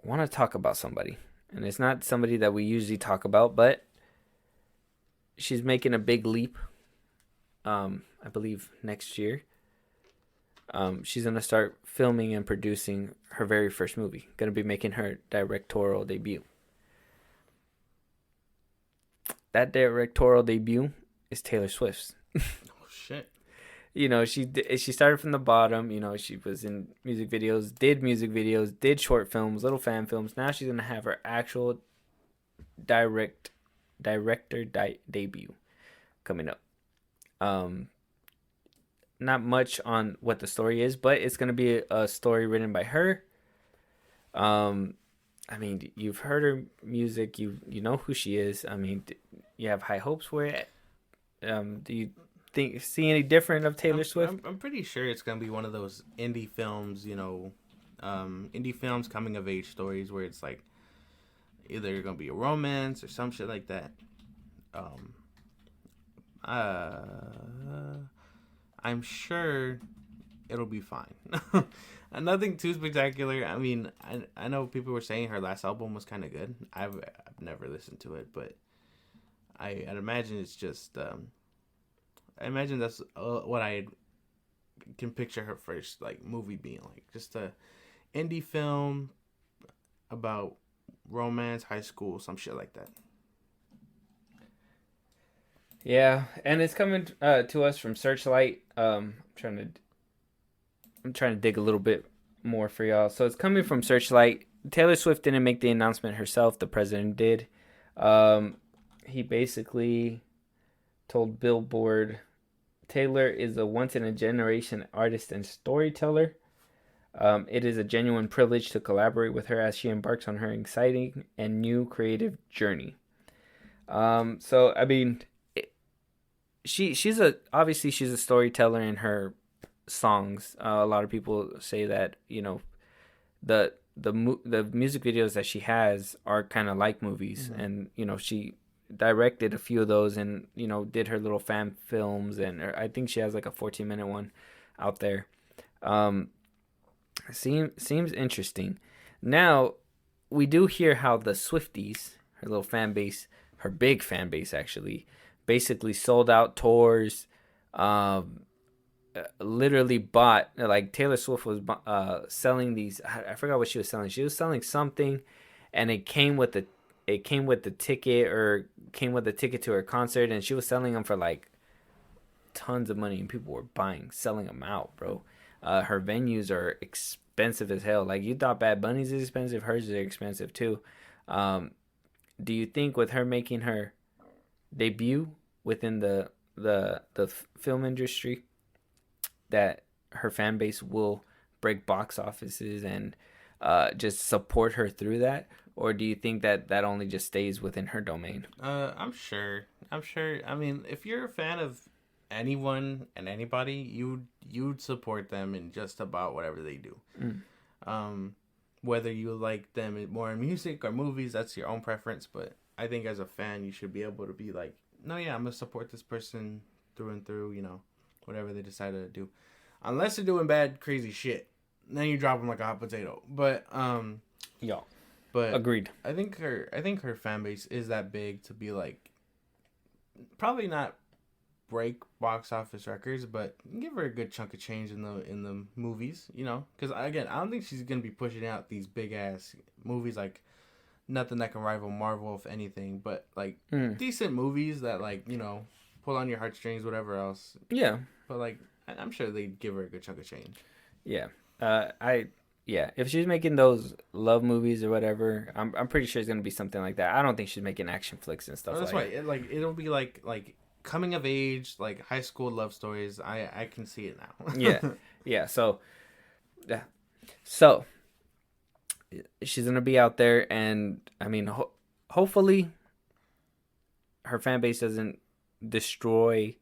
want to talk about somebody, and it's not somebody that we usually talk about, but she's making a big leap. I believe next year. She's gonna start filming and producing her very first movie. Gonna be making her directorial debut. That directorial debut is Taylor Swift's. Oh shit! She started from the bottom. She was in music videos, did short films, little fan films. Now she's gonna have her actual director debut coming up. Not much on what the story is, but it's gonna be a story written by her. I mean, you've heard her music, you know who she is. I mean, you have high hopes for it. Do you see any different of Taylor Swift? I'm pretty sure it's gonna be one of those indie films, indie films, coming of age stories where it's like either gonna be a romance or some shit like that. I'm sure it'll be fine. Nothing too spectacular. I mean, I know people were saying her last album was kind of good. I've never listened to it, but I'd imagine it's just. I imagine that's what I can picture her first movie being like, just a indie film about romance, high school, some shit like that. Yeah, and it's coming to us from Searchlight. I'm trying to dig a little bit more for y'all. So it's coming from Searchlight. Taylor Swift didn't make the announcement herself. The president did. He basically told Billboard, Taylor is a once-in-a-generation artist and storyteller. It is a genuine privilege to collaborate with her as she embarks on her exciting and new creative journey. So, I mean, she's a storyteller in her songs. A lot of people say that, the music videos that she has are kind of like movies, and she directed a few of those, and did her little fan films, and I think she has like a 14-minute one out there. Seems interesting. Now we do hear how the Swifties, her little fan base, her big fan base actually, basically sold out tours. Literally bought, like, Taylor Swift was selling these. I forgot what she was selling. She was selling something, and it came with the ticket, or came with the ticket to her concert, and she was selling them for like tons of money, and people were selling them out, bro. Her venues are expensive as hell. Like you thought Bad Bunny's is expensive, hers is expensive too. Um, do you think with her making her debut within the film industry that her fan base will break box offices and just support her through that, or do you think that that only just stays within her domain? I'm sure. I'm sure. I mean, if you're a fan of anyone and anybody, you'd support them in just about whatever they do. Mm. Whether you like them more in music or movies, that's your own preference. But I think as a fan, you should be able to be like, no, yeah, I'm gonna support this person through and through. You know, whatever they decide to do, unless they're doing bad, crazy shit. Then you drop them like a hot potato. Yeah, But agreed. I think her fan base is that big to be like, probably not break box office records, but give her a good chunk of change in the movies, you know? Because again, I don't think she's gonna be pushing out these big ass movies like nothing that can rival Marvel, if anything, but like decent movies that like pull on your heartstrings, whatever else. Yeah, But like I'm sure they'd give her a good chunk of change. yeah. I yeah. If she's making those love movies or whatever, I'm pretty sure it's gonna be something like that. I don't think she's making action flicks and stuff Oh, that's like. right. It'll be like coming of age, like high school love stories. I can see it now. Yeah, yeah. So, yeah. So she's gonna be out there, and I mean, hopefully, her fan base doesn't destroy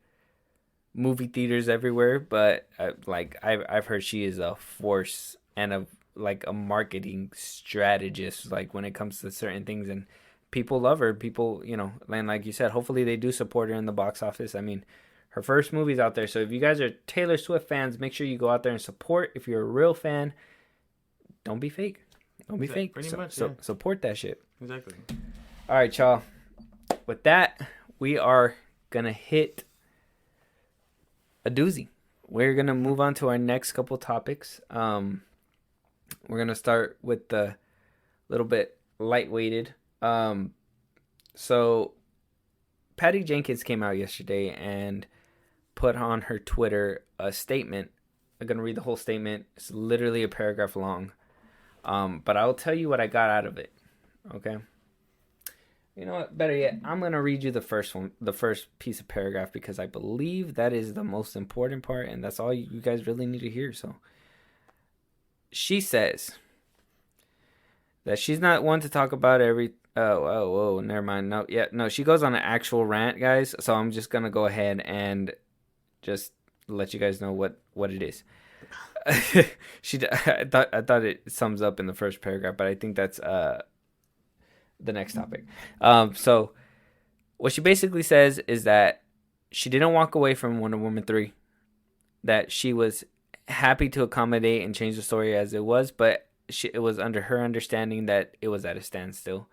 movie theaters everywhere. But I've heard she is a force and a marketing strategist. Like when it comes to certain things, and people love her. People, and like you said, hopefully they do support her in the box office. I mean, her first movie's out there, so if you guys are Taylor Swift fans, make sure you go out there and support. If you're a real fan, don't be fake. Don't be fake. Pretty much, So yeah. support that shit. Exactly. All right, y'all. With that, we are gonna hit a doozy. We're gonna move on to our next couple topics. We're gonna start with the little bit lightweighted. So Patty Jenkins came out yesterday and put on her Twitter a statement. I'm gonna read the whole statement. It's literally a paragraph long. But I'll tell you what I got out of it. Okay. You know what? Better yet, I'm gonna read you the first piece of paragraph, because I believe that is the most important part, and that's all you guys really need to hear. So she says that she's not one to talk about every. Oh, never mind. No. She goes on an actual rant, guys. So I'm just gonna go ahead and just let you guys know what it is. I thought it sums up in the first paragraph, but I think that's the next topic. So what she basically says is that she didn't walk away from Wonder Woman 3, that she was happy to accommodate and change the story as it was, but it was under her understanding that it was at a standstill.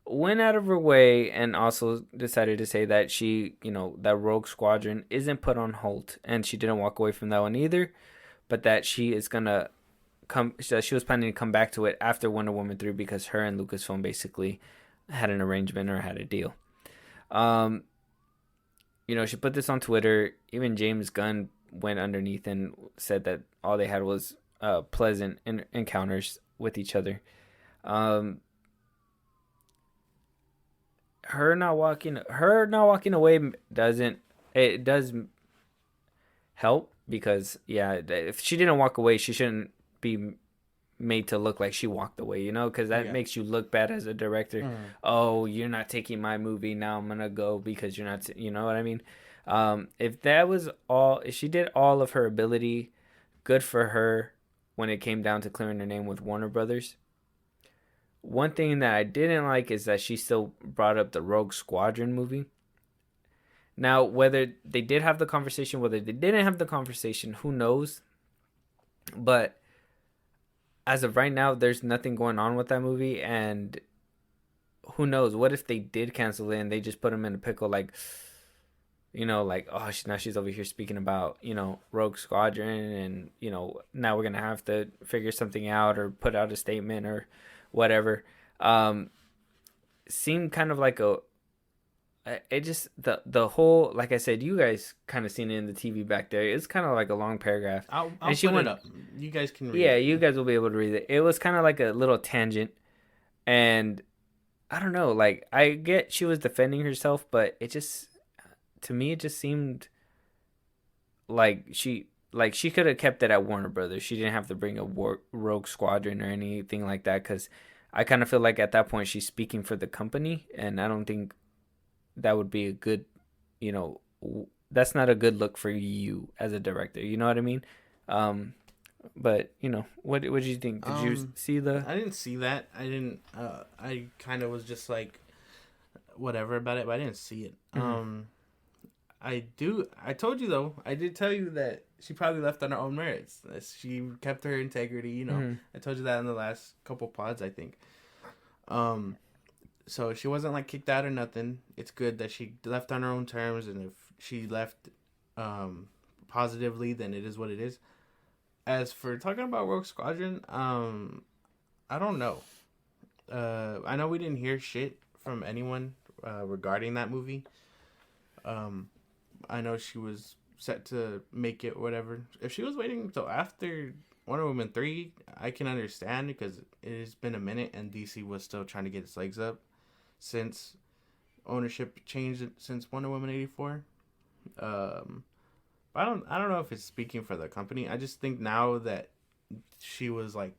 Went out of her way and also decided to say that that Rogue Squadron isn't put on hold, and she didn't walk away from that one either, but that she is gonna she was planning to come back to it after Wonder Woman 3, because her and Lucasfilm basically had an arrangement or had a deal. She put this on Twitter. Even James Gunn went underneath and said that all they had was pleasant encounters with each other. Her not walking away does help, because if she didn't walk away, she shouldn't be made to look like she walked away, because that makes you look bad as a director. Oh, you're not taking my movie, now I'm gonna go because you're not, you know what I mean? If that was all, if she did all of her ability, good for her when it came down to clearing her name with Warner Brothers. One thing that I didn't like is that she still brought up the Rogue Squadron movie. Now, whether they did have the conversation, whether they didn't have the conversation, who knows? But as of right now, there's nothing going on with that movie, and who knows? What if they did cancel it and they just put him in a pickle, like, now she's over here speaking about, Rogue Squadron, and, now we're going to have to figure something out or put out a statement or whatever. Seemed kind of like it just the whole, like I said, you guys kind of seen it in the TV back there. It's kind of like a long paragraph, I'll and she put it went. up. You guys can read Yeah, it. you guys will be able to read it. It was kind of like a little tangent, and I don't know. Like I get she was defending herself, but it just to me it just seemed like she could have kept it at Warner Brothers. She didn't have to bring a Rogue Squadron or anything like that because I kind of feel like at that point she's speaking for the company, and I don't think that would be a good, you know, that's not a good look for you as a director. You know what I mean? Um, but what did you think? Did you see the? I didn't see that. I didn't. I kind of was just like whatever about it, but I didn't see it. Mm-hmm. I do. I told you though. I did tell you that she probably left on her own merits. That she kept her integrity. Mm-hmm. I told you that in the last couple pods, I think. Um, so she wasn't like kicked out or nothing. It's good that she left on her own terms, and if she left, positively, then it is what it is. As for talking about Rogue Squadron, I don't know. I know we didn't hear shit from anyone regarding that movie. I know she was set to make it, whatever. If she was waiting until after Wonder Woman 3, I can understand because it has been a minute and DC was still trying to get its legs up since ownership changed since Wonder Woman 84. I don't know if it's speaking for the company. I just think now that she was like,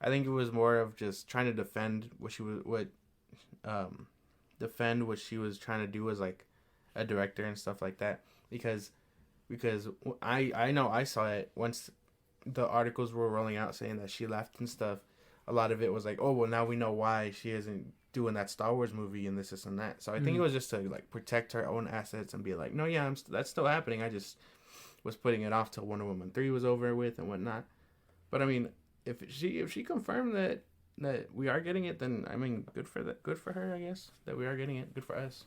I think it was more of just trying to defend what she was defend what she was trying to do as like a director and stuff like that because I know I saw it once the articles were rolling out saying that she left and stuff. A lot of it was like, oh well, now we know why she isn't doing that Star Wars movie and this and that. So I think it was just to like protect her own assets and be like, no, yeah, that's still happening. I just was putting it off till Wonder Woman 3 was over with and whatnot. But I mean, if she confirmed that we are getting it, then I mean, good for her, I guess, that we are getting it. Good for us.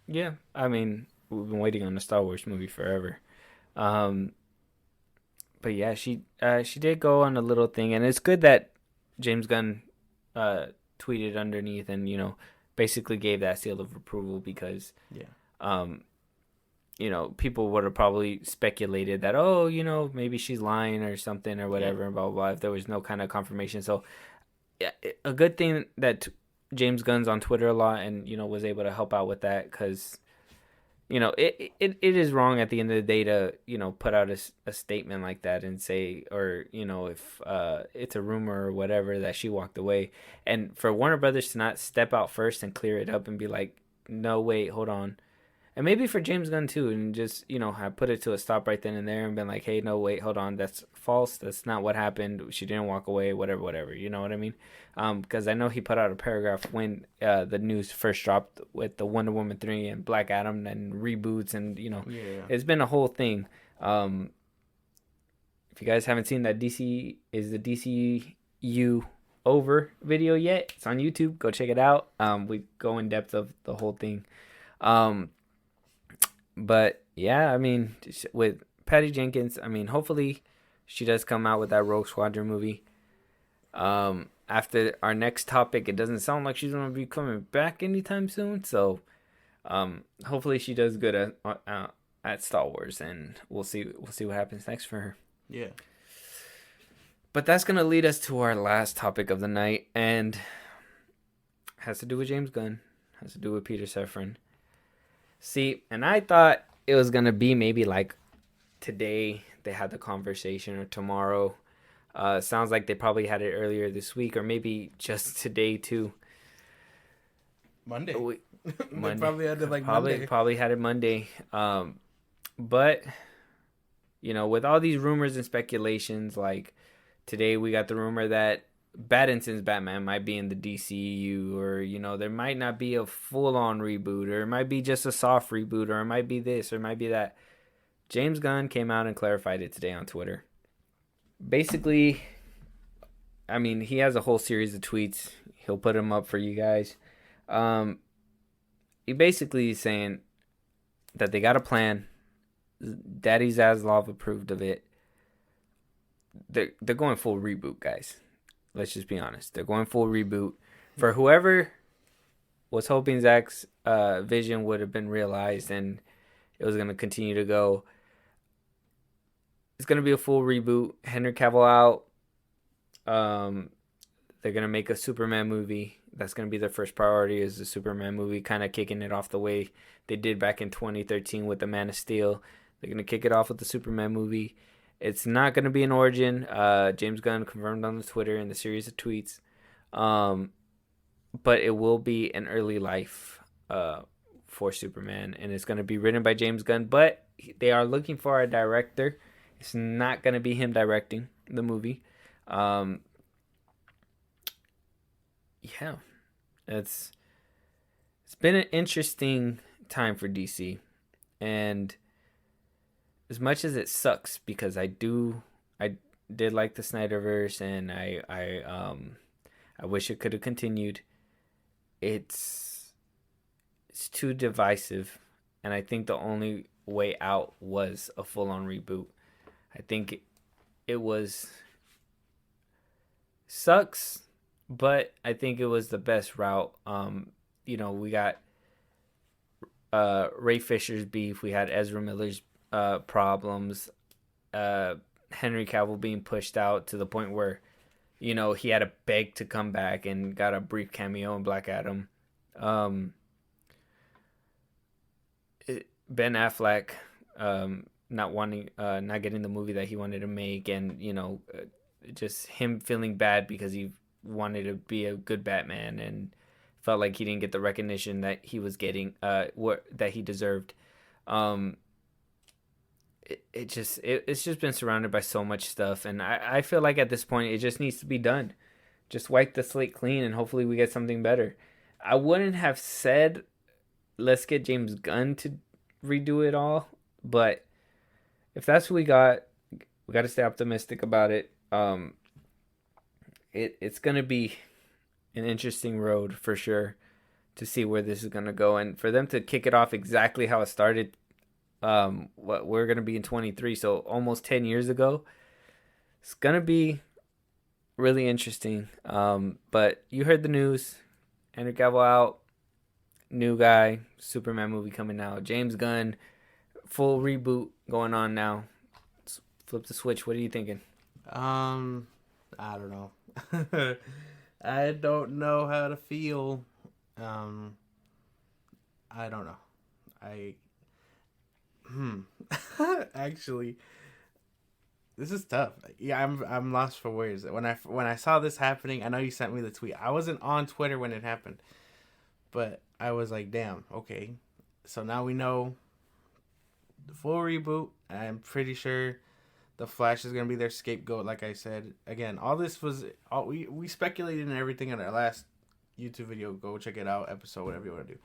Yeah, I mean, we've been waiting on the Star Wars movie forever. Um, but yeah, she did go on a little thing, and it's good that James Gunn uh tweeted underneath and basically gave that seal of approval because Yeah. um people would have probably speculated that, oh, maybe she's lying or something or Yeah. whatever, and blah, blah, blah, if there was no kind of confirmation. So, yeah, a good thing that James Gunn's on Twitter a lot and, was able to help out with that because, it is wrong at the end of the day to, put out a statement like that and say, or, if it's a rumor or whatever that she walked away. And for Warner Brothers to not step out first and clear it up and be like, no, wait, hold on. And maybe for James Gunn too, and just have put it to a stop right then and there, and been like, "Hey, no, wait, hold on, that's false. That's not what happened. She didn't walk away. Whatever, whatever." You know what I mean? Because I know he put out a paragraph when the news first dropped with the Wonder Woman 3 and Black Adam and reboots, and Yeah. it's been a whole thing. If you guys haven't seen that the DCU over video yet, it's on YouTube. Go check it out. We go in depth of the whole thing. But yeah, I mean, with Patty Jenkins, I mean, hopefully she does come out with that Rogue Squadron movie. After our next topic, it doesn't sound like she's gonna be coming back anytime soon. So, hopefully she does good at Star Wars, and we'll see what happens next for her. Yeah. But that's gonna lead us to our last topic of the night, and has to do with James Gunn, has to do with Peter Safran. See, and I thought it was going to be maybe like today they had the conversation or tomorrow. Sounds like they probably had it earlier this week or maybe just today too. Monday. Monday. They probably had it like Monday. Probably had it Monday. But, with all these rumors and speculations, like today we got the rumor that Pattinson's Batman might be in the DCU, or there might not be a full-on reboot, or it might be just a soft reboot, or it might be this, or it might be that. James Gunn came out and clarified it today on Twitter. Basically, I mean, he has a whole series of tweets. He'll put them up for you guys. He basically is saying that they got a plan. Daddy Zaslav approved of it. They're going full reboot, guys. Let's just be honest. They're going full reboot. For whoever was hoping Zack's vision would have been realized and it was going to continue to go. It's going to be a full reboot. Henry Cavill out. Um, they're going to make a Superman movie. That's going to be their first priority is the Superman movie, kind of kicking it off the way they did back in 2013 with the Man of Steel. They're going to kick it off with the Superman movie. It's not going to be an origin. James Gunn confirmed on the Twitter in the series of tweets. Um, but it will be an early life for Superman, and it's going to be written by James Gunn. But they are looking for a director. It's not going to be him directing the movie. Um, yeah, it's been an interesting time for DC, and as much as it sucks because I did like the Snyderverse, and I wish it could have continued. It's too divisive, and I think the only way out was a full on reboot. I think it was sucks, but I think it was the best route. We got Ray Fisher's beef, we had Ezra Miller's problems, Henry Cavill being pushed out to the point where he had to beg to come back and got a brief cameo in Black Adam. Um, Ben Affleck not getting the movie that he wanted to make, and just him feeling bad because he wanted to be a good Batman and felt like he didn't get the recognition that he was getting, that he deserved. Um, it's just been surrounded by so much stuff, and I feel like at this point it just needs to be done. Just wipe the slate clean, and hopefully we get something better. I wouldn't have said let's get James Gunn to redo it all, but if that's what we got to stay optimistic about it. It's gonna be an interesting road for sure to see where this is gonna go, and for them to kick it off exactly how it started. What we're gonna be in 23, so almost 10 years ago. It's gonna be really interesting. But you heard the news. Henry Cavill out, new guy, Superman movie coming out. James Gunn, full reboot going on now. Let's flip the switch. What are you thinking? I don't know. I don't know how to feel. Um, I don't know. I actually, this is tough. Yeah, I'm lost for words. When I saw this happening, I know you sent me the tweet. I wasn't on Twitter when it happened, but I was like, damn, okay. So now we know the full reboot. I'm pretty sure the Flash is gonna be their scapegoat. Like I said, again, all this was all we speculated and everything in our last YouTube video. Go check it out, episode, whatever you want to do.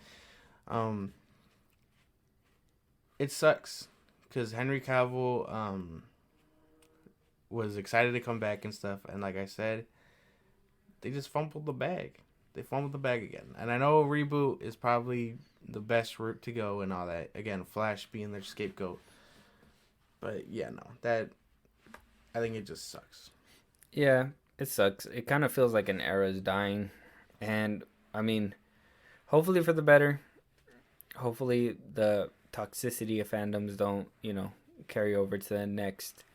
It sucks because Henry Cavill was excited to come back and stuff, and like I said, they just fumbled the bag. They fumbled the bag again, and I know a reboot is probably the best route to go and all that. Again, Flash being their scapegoat, but yeah, no, that I think it just sucks. Yeah, it sucks. It kind of feels like an era is dying, and I mean, hopefully for the better. Hopefully the toxicity of fandoms don't carry over to the next.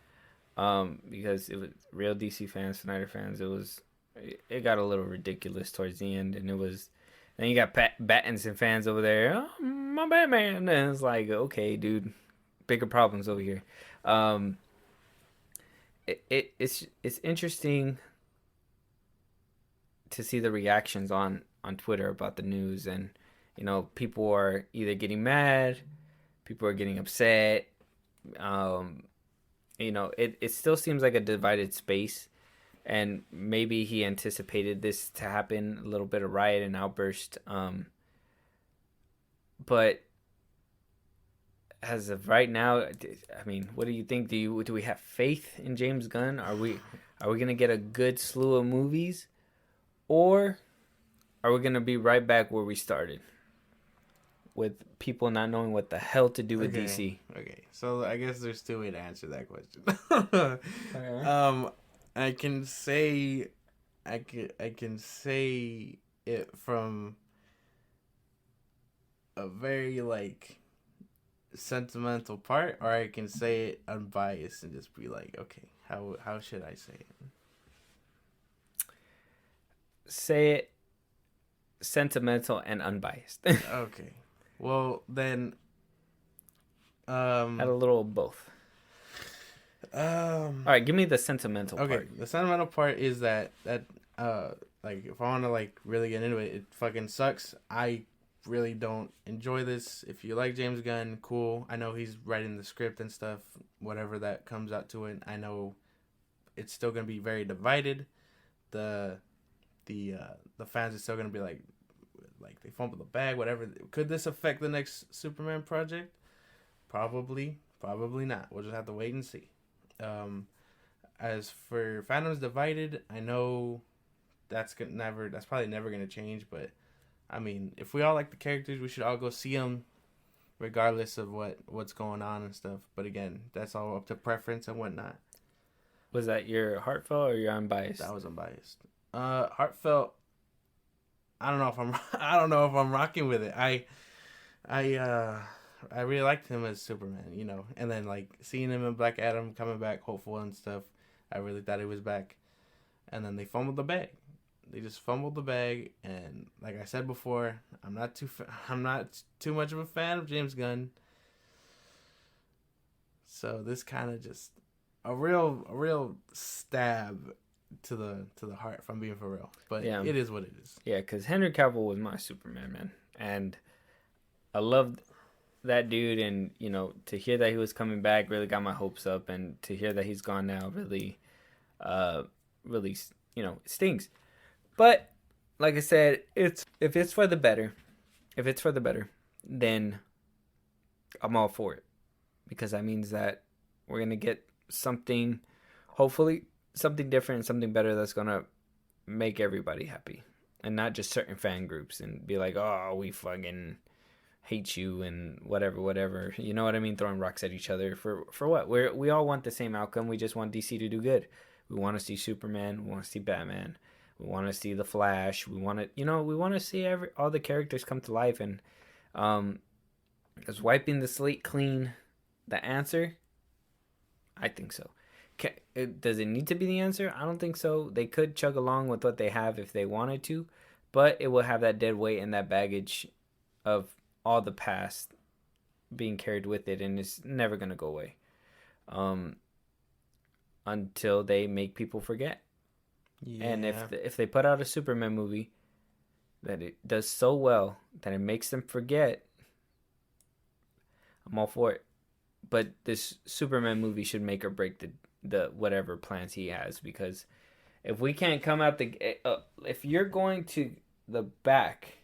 Because it was real DC fans, Snyder fans. It got a little ridiculous towards the end, and it was. Then you got Pattinson fans over there. Oh, my Batman, and it's like, okay, dude, bigger problems over here. It's interesting to see the reactions on Twitter about the news, and people are either getting mad, people are getting upset. It still seems like a divided space, and maybe he anticipated this to happen, a little bit of riot and outburst. But as of right now, I mean, what do you think? Do we have faith in James Gunn? Are we gonna get a good slew of movies, or are we gonna be right back where we started, with people not knowing what the hell to do with DC? Okay, so I guess there's two ways to answer that question. Okay. I can say, I can say it from a very like sentimental part, or I can say it unbiased and just be like, okay, how should I say it? Say it sentimental and unbiased. Okay, well then, Had a little of both. All right, give me the sentimental okay, part. the sentimental part is that like if I want to like really get into it, it fucking sucks. I really don't enjoy this. If you like James Gunn, cool. I know he's writing the script and stuff. Whatever that comes out to it, I know it's still gonna be very divided. The fans are still gonna be like they fumble the bag. Whatever. Could this affect the next Superman project? Probably not. We'll just have to wait and see. As for fandoms divided, I know that's probably never gonna change. But I mean, if we all like the characters, we should all go see them, regardless of what's going on and stuff. But again, that's all up to preference and whatnot. Was that your heartfelt or your unbiased? That was unbiased. Heartfelt. I don't know if I don't know if I'm rocking with it. I really liked him as Superman, you know, and then like seeing him in Black Adam coming back, hopeful and stuff. I really thought he was back, and then they fumbled the bag. They just fumbled the bag, and like I said before, I'm not too much of a fan of James Gunn. So this kind of just a real stab to the heart, if I'm being for real. But yeah, it is what it is. Yeah, because Henry Cavill was my Superman, man, and I loved that dude, and you know, to hear that he was coming back really got my hopes up, and to hear that he's gone now really you know, it stings. But like I said, if it's for the better, then I'm all for it, because that means that we're gonna get something, hopefully something different, something better that's gonna make everybody happy, and not just certain fan groups and be like, oh, we fucking hate you and whatever. You know what I mean? Throwing rocks at each other for what? We all want the same outcome. We just want DC to do good. We want to see Superman. We want to see Batman. We want to see the Flash. We want to see all the characters come to life. And is wiping the slate clean the answer? I think so. Does it need to be the answer? I don't think so. They could chug along with what they have if they wanted to, but it will have that dead weight and that baggage of all the past being carried with it, and it's never going to go away until they make people forget. Yeah. And if they put out a Superman movie that it does so well that it makes them forget, I'm all for it. But this Superman movie should make or break the whatever plans he has, because if we can't come out if you're going to the back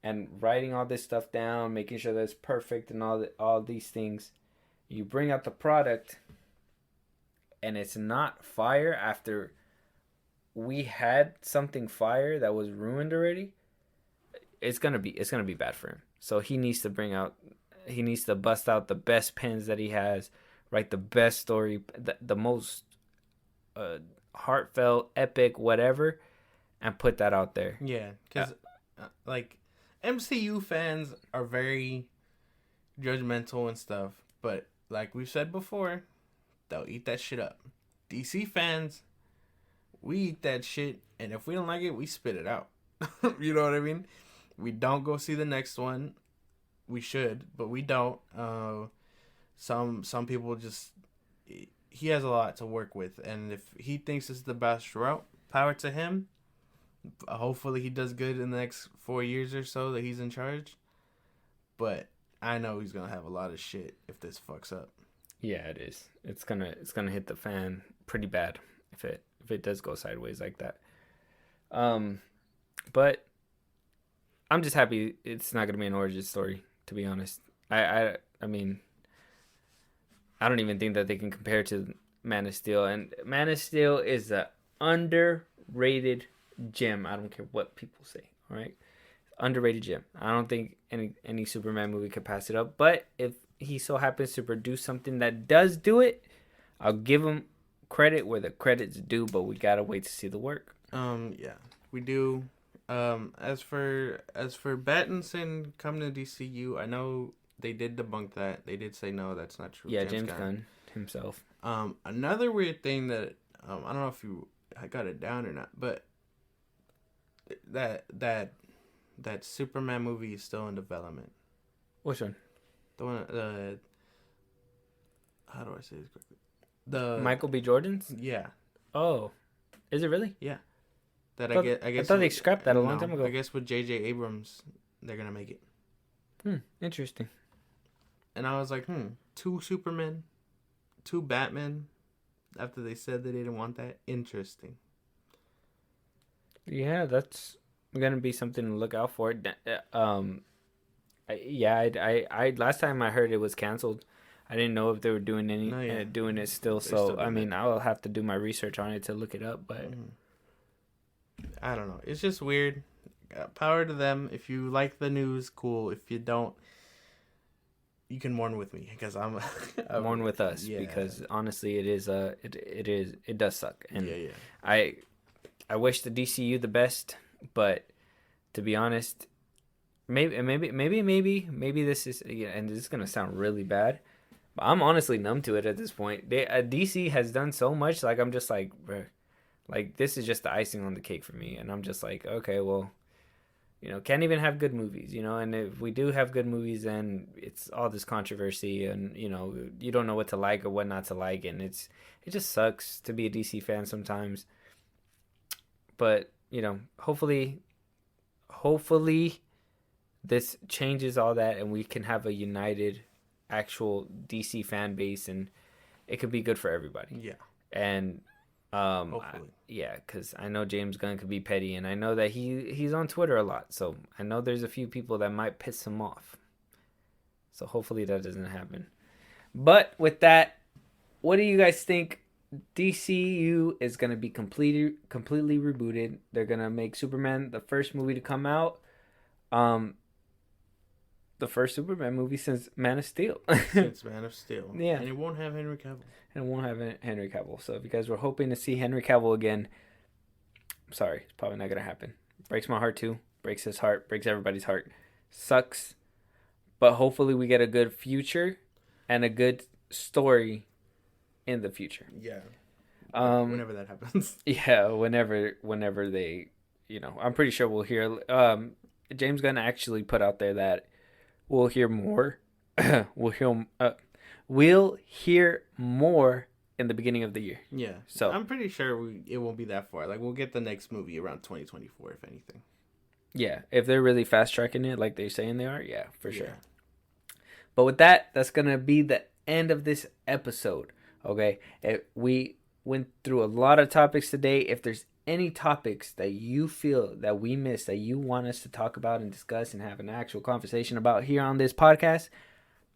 and writing all this stuff down, making sure that it's perfect and all these things, you bring out the product and it's not fire after we had something fire that was ruined already, it's gonna be bad for him. So he needs to bust out the best pens that he has, write the best story, the most heartfelt, epic, whatever, and put that out there. Yeah, because like MCU fans are very judgmental and stuff, but like we've said before, they'll eat that shit up. DC fans, we eat that shit, and if we don't like it, we spit it out. You know what I mean? We don't go see the next one. We should, but we don't. Some people just, he has a lot to work with, and if he thinks it's the best route, power to him. Hopefully he does good in the next 4 years or so that he's in charge. But I know he's gonna have a lot of shit if this fucks up. Yeah, it is. It's gonna hit the fan pretty bad if it does go sideways like that. But I'm just happy it's not gonna be an origin story, to be honest. I mean, I don't even think that they can compare to Man of Steel, and Man of Steel is a underrated gem. I don't care what people say. All right, underrated gem. I don't think any Superman movie could pass it up. But if he so happens to produce something that does do it, I'll give him credit where the credit's due. But we gotta wait to see the work. Yeah, we do. As for Pattinson coming to DCU, I know they did debunk that. They did say no, that's not true. Yeah, James Gunn himself. Another weird thing that I don't know if I got it down or not, but that Superman movie is still in development. Which one? The one. How do I say this correctly? The Michael B. Jordan's. Yeah. Oh, is it really? Yeah. I thought they scrapped that a long time ago. I guess with J.J. Abrams, they're gonna make it. Interesting. And I was like, 2 Supermen, 2 Batmen. After they said they didn't want that, interesting. Yeah, that's gonna be something to look out for. I last time I heard it was canceled. I didn't know if they were doing doing it still. So I mean, I'll have to do my research on it to look it up. But I don't know. It's just weird. Power to them. If you like the news, cool. If you don't, you can mourn with me because I'm mourn with us because honestly, it does suck. And I wish the DCU the best, but to be honest, maybe this is and this is gonna sound really bad. But I'm honestly numb to it at this point. DC has done so much. Like I'm just like, bruh, like this is just the icing on the cake for me. And I'm just like, okay, well, can't even have good movies, And if we do have good movies, then it's all this controversy, and you don't know what to like or what not to like, and it just sucks to be a DC fan sometimes. But hopefully, this changes all that, and we can have a united actual DC fan base, and it could be good for everybody. Yeah. And hopefully. Because I know James Gunn could be petty, and I know that he's on Twitter a lot, so I know there's a few people that might piss him off. So hopefully that doesn't happen. But with that, what do you guys think? DCU is gonna be completely rebooted. They're gonna make Superman the first movie to come out. The first Superman movie since Man of Steel. Since Man of Steel. Yeah. And it won't have Henry Cavill. So if you guys were hoping to see Henry Cavill again, I'm sorry. It's probably not going to happen. Breaks my heart too. Breaks his heart. Breaks everybody's heart. Sucks. But hopefully we get a good future and a good story in the future. Yeah. Whenever that happens. Yeah, whenever they, I'm pretty sure we'll hear. James Gunn actually put out there that we'll hear more. We'll hear more in the beginning of the year. Yeah. So I'm pretty sure it won't be that far. Like we'll get the next movie around 2024, if anything. Yeah, if they're really fast tracking it like they're saying they are, yeah, for sure. But with that, that's gonna be the end of this episode. Okay, we went through a lot of topics today. If there's any topics that you feel that we missed that you want us to talk about and discuss and have an actual conversation about here on this podcast,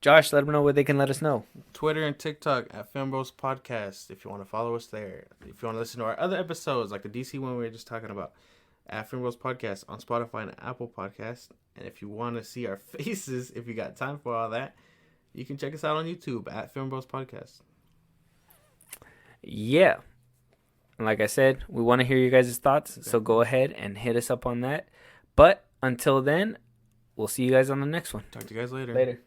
Josh, let them know where they can let us know. Twitter and TikTok at FilmBros Podcast if you want to follow us there. If you want to listen to our other episodes like the DC one we were just talking about, at FilmBros Podcast on Spotify and Apple Podcasts. And if you want to see our faces, if you got time for all that, you can check us out on YouTube at FilmBros Podcast. Yeah. Like I said, we want to hear you guys' thoughts, so go ahead and hit us up on that. But until then, we'll see you guys on the next one. Talk to you guys later. Later.